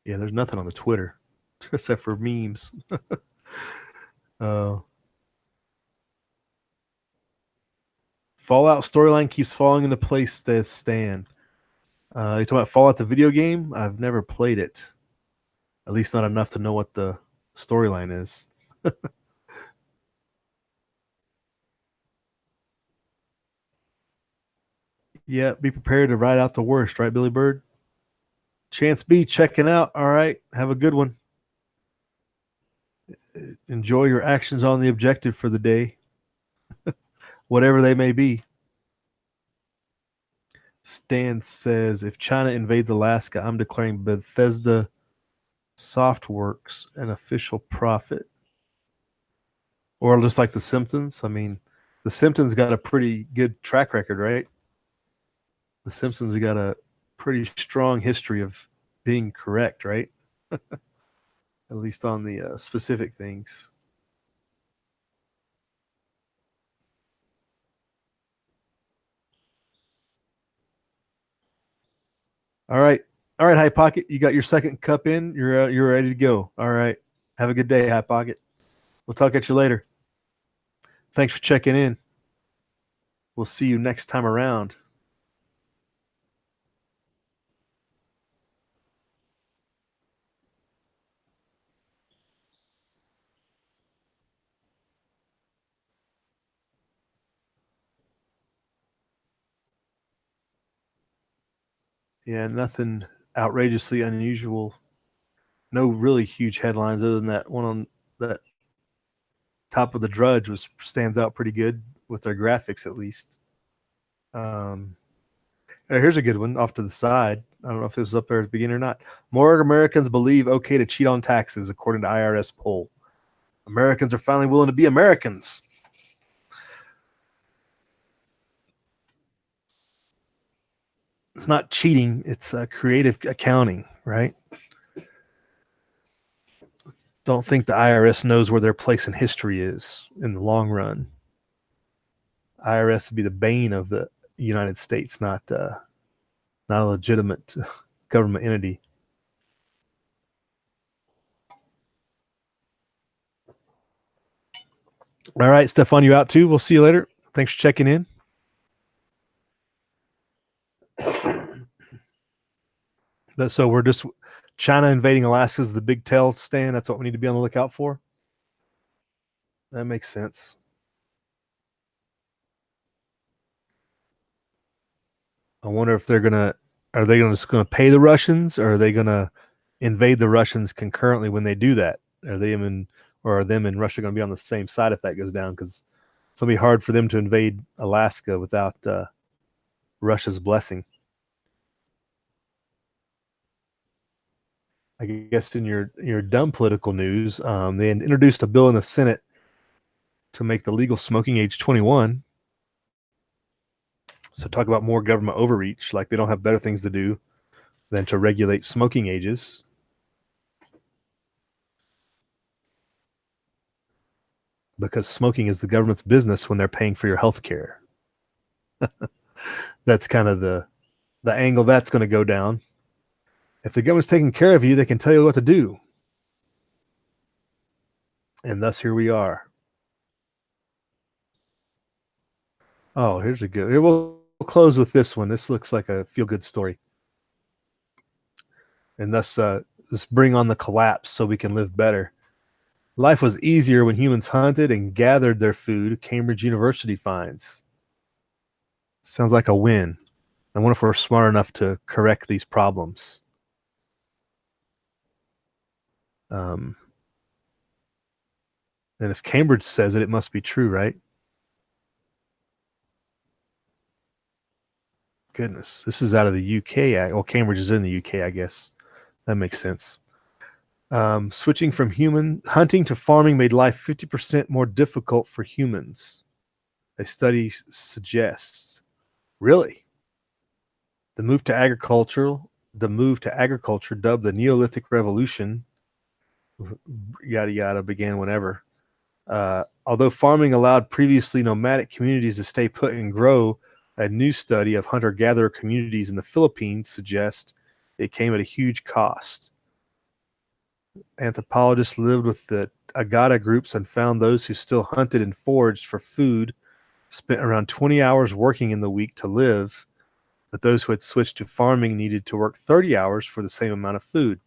Yeah, there's nothing on the Twitter except for memes. Fallout storyline keeps falling into place, says Stan. You talking about Fallout the video game? I've never played it. At least not enough to know what the storyline is. Yeah, be prepared to ride out the worst, right, Billy Bird? Chance B checking out. All right, have a good one. Enjoy your actions on the objective for the day, whatever they may be. Stan says, if China invades Alaska, I'm declaring Bethesda Softworks an official prophet. Or just like The Simpsons. I mean, The Simpsons got a pretty good track record, right? The Simpsons have got a pretty strong history of being correct, right? At least on the specific things. All right. All right, High Pocket. You got your second cup in. You're ready to go. All right. Have a good day, High Pocket. We'll talk at you later. Thanks for checking in. We'll see you next time around. Yeah, nothing outrageously unusual. No really huge headlines other than that one on that top of the Drudge stands out pretty good with their graphics, at least. Here's a good one off to the side. I don't know if it was up there at the beginning or not. More Americans believe okay to cheat on taxes, according to IRS poll. Americans are finally willing to be Americans. It's not cheating. It's creative accounting, right? don't think the IRS knows where their place in history is in the long run. IRS would be the bane of the United States, not a legitimate government entity. All right, Stefan, you out too? We'll see you later. Thanks for checking in. But so we're just China invading Alaska is the big tail stand. That's what we need to be on the lookout for. That makes sense. I wonder if are they just gonna pay the Russians, or are they gonna invade the Russians concurrently when they do that? Are them and Russia gonna be on the same side if that goes down? Because it's gonna be hard for them to invade Alaska without Russia's blessing. I guess in your dumb political news, they introduced a bill in the Senate to make the legal smoking age 21. So talk about more government overreach, like they don't have better things to do than to regulate smoking ages. Because smoking is the government's business when they're paying for your health care. That's kind of the angle that's going to go down. If the government's taking care of you, they can tell you what to do. And thus here we are. Oh, here's a good. Here we'll close with this one. This looks like a feel-good story. And thus, let's bring on the collapse so we can live better. Life was easier when humans hunted and gathered their food, Cambridge University finds. Sounds like a win. I wonder if we're smart enough to correct these problems. And if Cambridge says it, it must be true, right? Goodness, this is out of the UK. Well, Cambridge is in the UK, I guess. That makes sense. Switching from human hunting to farming made life 50% more difficult for humans. A study suggests. Really? The move to agriculture, dubbed the Neolithic Revolution, yada yada, began whenever. Although farming allowed previously nomadic communities to stay put and grow, a new study of hunter-gatherer communities in the Philippines suggests it came at a huge cost. Anthropologists lived with the Agata groups and found those who still hunted and foraged for food spent around 20 hours working in the week to live, but those who had switched to farming needed to work 30 hours for the same amount of food.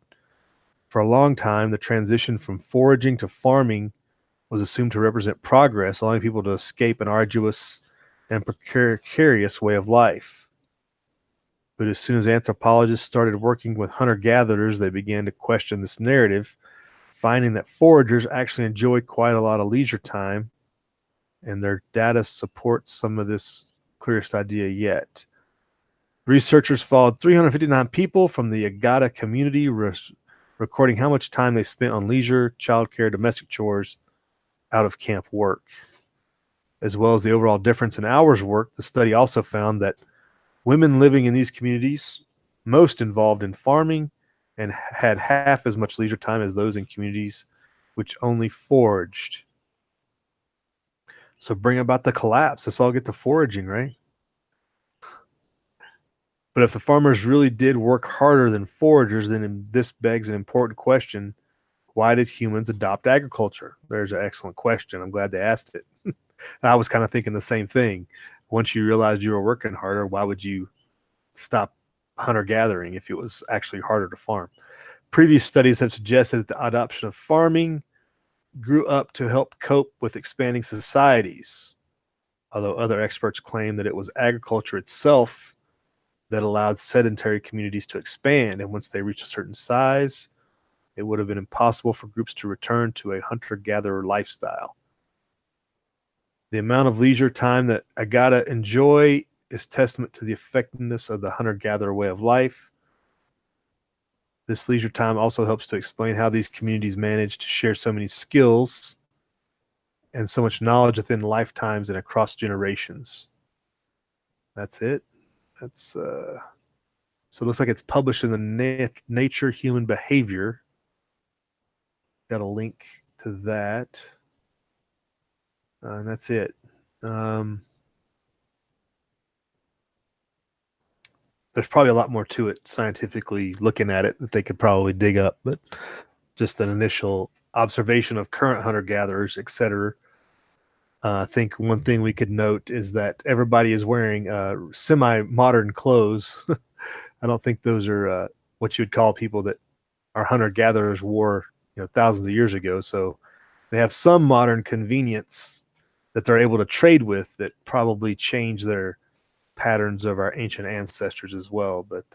For a long time, the transition from foraging to farming was assumed to represent progress, allowing people to escape an arduous and precarious way of life. But as soon as anthropologists started working with hunter-gatherers, they began to question this narrative, finding that foragers actually enjoy quite a lot of leisure time, and their data supports some of this clearest idea yet. Researchers followed 359 people from the Agata community, recording how much time they spent on leisure, childcare, domestic chores, out-of-camp work. As well as the overall difference in hours worked, the study also found that women living in these communities, most involved in farming, and had half as much leisure time as those in communities which only foraged. So bring about the collapse. Let's all get to foraging, right? But if the farmers really did work harder than foragers, then this begs an important question. Why did humans adopt agriculture? There's an excellent question. I'm glad they asked it. I was kind of thinking the same thing. Once you realized you were working harder, why would you stop hunter-gathering if it was actually harder to farm? Previous studies have suggested that the adoption of farming grew up to help cope with expanding societies, although other experts claim that it was agriculture itself that allowed sedentary communities to expand, and once they reached a certain size, it would have been impossible for groups to return to a hunter-gatherer lifestyle. The amount of leisure time that Agata enjoy is testament to the effectiveness of the hunter-gatherer way of life. This leisure time also helps to explain how these communities manage to share so many skills and so much knowledge within lifetimes and across generations. That's it. That's so it looks like it's published in the Nature Human Behavior. got a link to that. And that's it. There's probably a lot more to it scientifically looking at it that they could probably dig up, but just an initial observation of current hunter-gatherers, etc. I think one thing we could note is that everybody is wearing semi-modern clothes. I don't think those are what you would call people that our hunter-gatherers wore, thousands of years ago. So they have some modern convenience that they're able to trade with that probably change their patterns of our ancient ancestors as well. But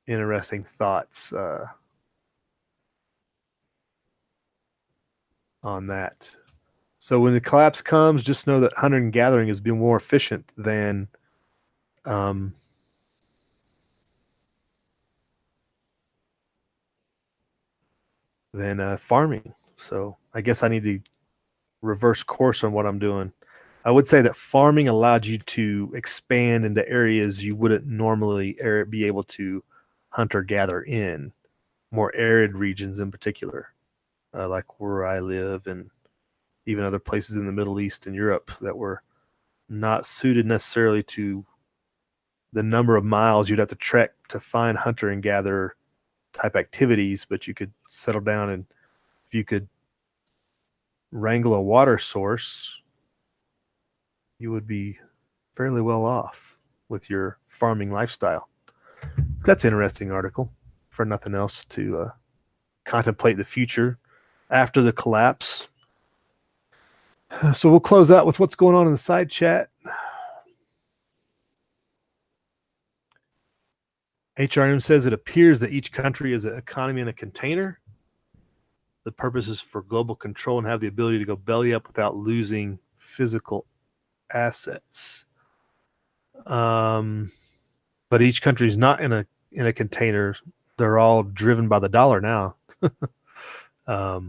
interesting thoughts on that. So when the collapse comes, just know that hunting and gathering has been more efficient than farming. So I guess I need to reverse course on what I'm doing. I would say that farming allowed you to expand into areas you wouldn't normally be able to hunt or gather in, more arid regions in particular, like where I live and even other places in the Middle East and Europe that were not suited necessarily to the number of miles you'd have to trek to find hunter and gather type activities, but you could settle down, and if you could wrangle a water source, you would be fairly well off with your farming lifestyle. That's an interesting article for nothing else to contemplate the future after the collapse. So we'll close out with what's going on in the side chat. HRM says it appears that each country is an economy in a container. The purpose is for global control and have the ability to go belly up without losing physical assets. But each country is not in a container. They're all driven by the dollar now. But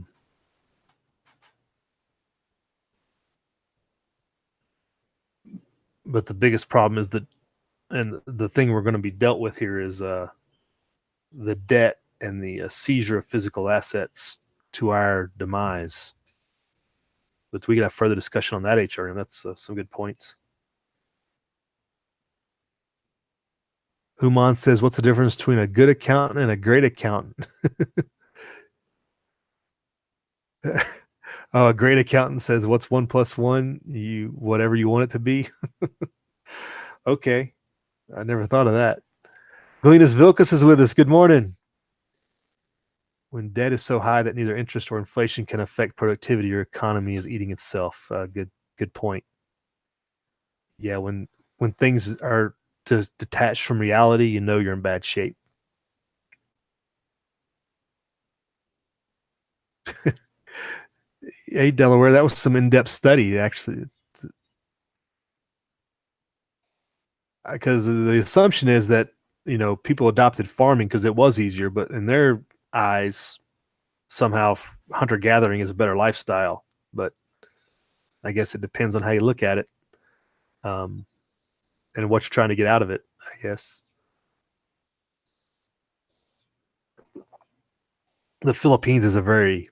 the biggest problem is that, and the thing we're going to be dealt with here is the debt and the seizure of physical assets to our demise. But we could have further discussion on that, HRM. That's some good points. Human says, what's the difference between a good accountant and a great accountant? A great accountant says, what's 1 + 1? Whatever you want it to be. Okay. I never thought of that. Glenis Vilkas is with us. Good morning. When debt is so high that neither interest or inflation can affect productivity, your economy is eating itself. Good point. Yeah, when things are just detached from reality, you know you're in bad shape. Hey, Delaware, that was some in-depth study, actually. Because the assumption is that, people adopted farming because it was easier, but in their eyes, somehow hunter-gathering is a better lifestyle. But I guess it depends on how you look at it, and what you're trying to get out of it, I guess. The Philippines is a very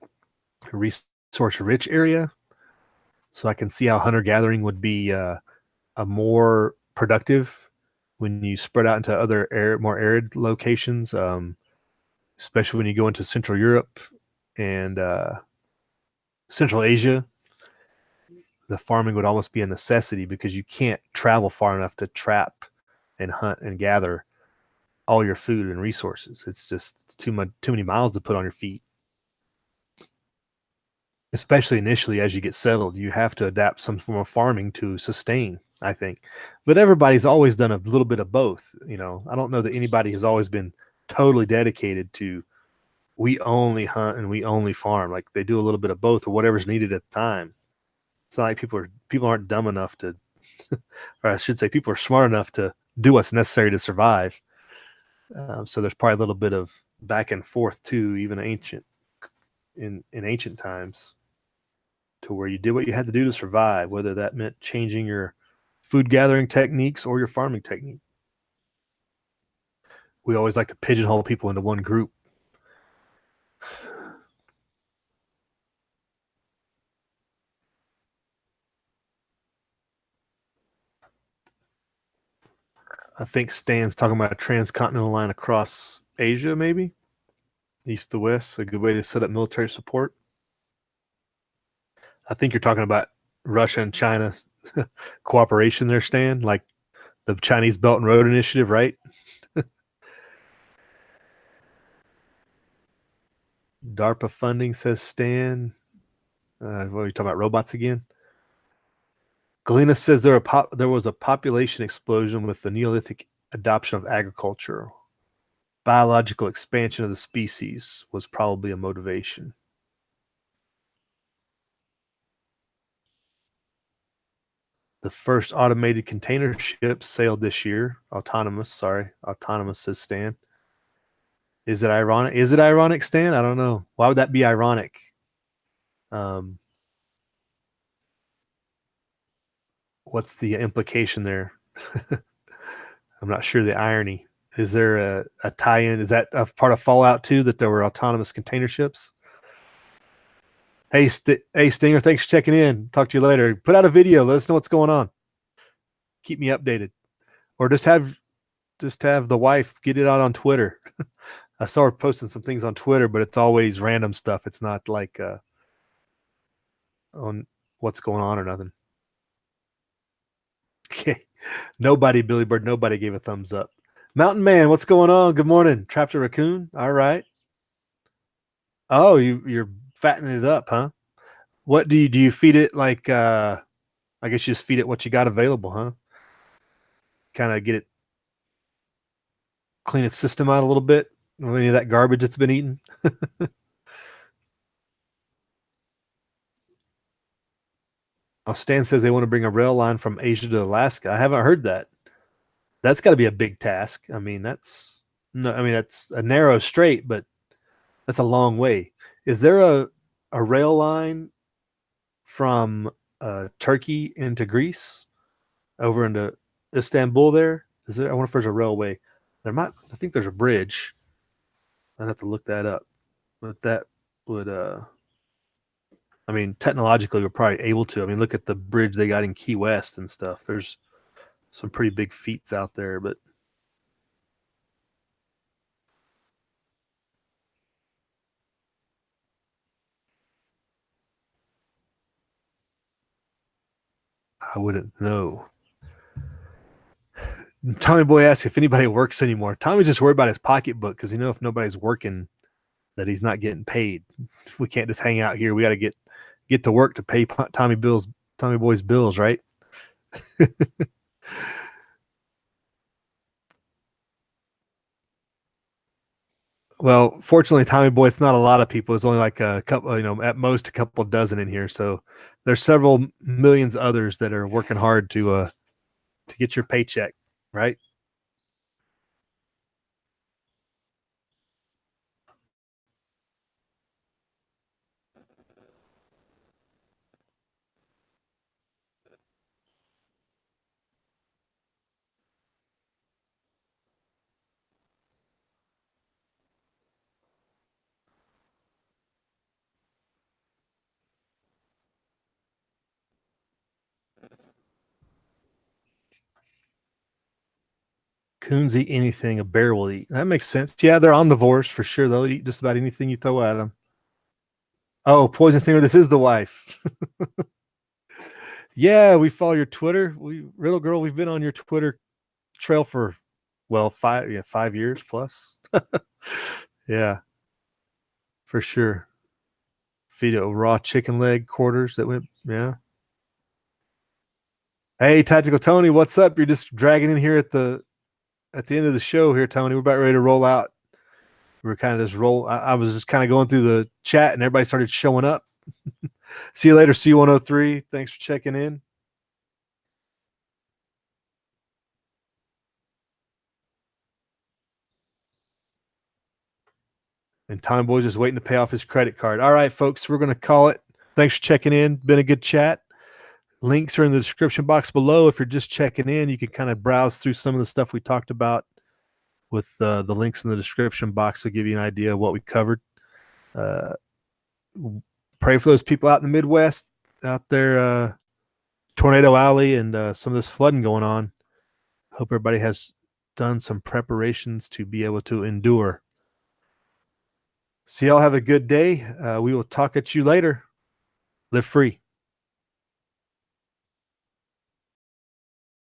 resource-rich area, so I can see how hunter-gathering would be a more productive when you spread out into other more arid locations, especially when you go into Central Europe and Central Asia. The farming would almost be a necessity because you can't travel far enough to trap and hunt and gather all your food and resources. It's too many miles to put on your feet. Especially initially, as you get settled, you have to adapt some form of farming to sustain, I think. But everybody's always done a little bit of both. I don't know that anybody has always been totally dedicated to, we only hunt and we only farm. Like, they do a little bit of both or whatever's needed at the time. It's not like people aren't dumb enough to, or I should say, people are smart enough to do what's necessary to survive. So there's probably a little bit of back and forth too, even in ancient times, to where you did what you had to do to survive, whether that meant changing your food gathering techniques or your farming technique. We always like to pigeonhole people into one group. I think Stan's talking about a transcontinental line across Asia, maybe east to west, a good way to set up military support. I think you're talking about Russia and China's cooperation there, Stan, like the Chinese Belt and Road Initiative, right? DARPA funding, says Stan. What are you talking about, robots again? Galena says there was a population explosion with the Neolithic adoption of agriculture. Biological expansion of the species was probably a motivation. The first automated container ship sailed this year. Autonomous, says Stan. Is it ironic? Is it ironic, Stan? I don't know. Why would that be ironic? What's the implication there? I'm not sure the irony. Is there a tie-in? Is that a part of Fallout 2 that there were autonomous container ships? Hey, Stinger, thanks for checking in. Talk to you later. Put out a video. Let us know what's going on. Keep me updated. Or just have the wife get it out on Twitter. I saw her posting some things on Twitter, but it's always random stuff. It's not like on what's going on or nothing. Okay. Nobody, Billy Bird, nobody gave a thumbs up. Mountain Man, what's going on? Good morning. Trapped a raccoon. All right. Oh, you're fattening it up, huh? What do you feed it? Like I guess you just feed it what you got available, huh? Kind of get it, clean its system out a little bit. Any of that garbage it's been eating. Oh, Stan says they want to bring a rail line from Asia to Alaska. I haven't heard that. That's got to be a big task. I mean, that's a narrow strait, but that's a long way. Is there a rail line from Turkey into Greece over into Istanbul? There is there. I wonder if there's a railway. I think there's a bridge. I'd have to look that up, but that would technologically we're probably able to. I mean, look at the bridge they got in Key West and stuff. There's some pretty big feats out there, but I wouldn't know. Tommy Boy asks if anybody works anymore. Tommy's just worried about his pocketbook because if nobody's working, that he's not getting paid. We can't just hang out here. We got to get to work to pay Tommy Boy's bills, right? Well, fortunately, Tommy Boy, it's not a lot of people. It's only like a couple, at most a couple dozen in here. So there's several millions others that are working hard to get your paycheck, right? Coons eat anything a bear will eat. That makes sense. Yeah, they're omnivores for sure. They'll eat just about anything you throw at them. Oh, Poison Stinger, this is the wife. Yeah, we follow your Twitter. Riddle Girl, we've been on your Twitter trail for 5 years plus. Yeah, for sure. Feed a raw chicken leg quarters that went, yeah. Hey, Tactical Tony, what's up? You're just dragging in here at the end of the show here, Tony. We're about ready to roll out. We were kind of just I was just kind of going through the chat and everybody started showing up. See you later, C103. Thanks for checking in. And Tommy Boy's just waiting to pay off his credit card. All right, folks, we're going to call it. Thanks for checking in. Been a good chat. Links are in the description box below. If you're just checking in, you can kind of browse through some of the stuff we talked about with the links in the description box to give you an idea of what we covered. Pray for those people out in the Midwest, out there, Tornado Alley, and some of this flooding going on. Hope everybody has done some preparations to be able to endure. So y'all have a good day. We will talk at you later. Live free.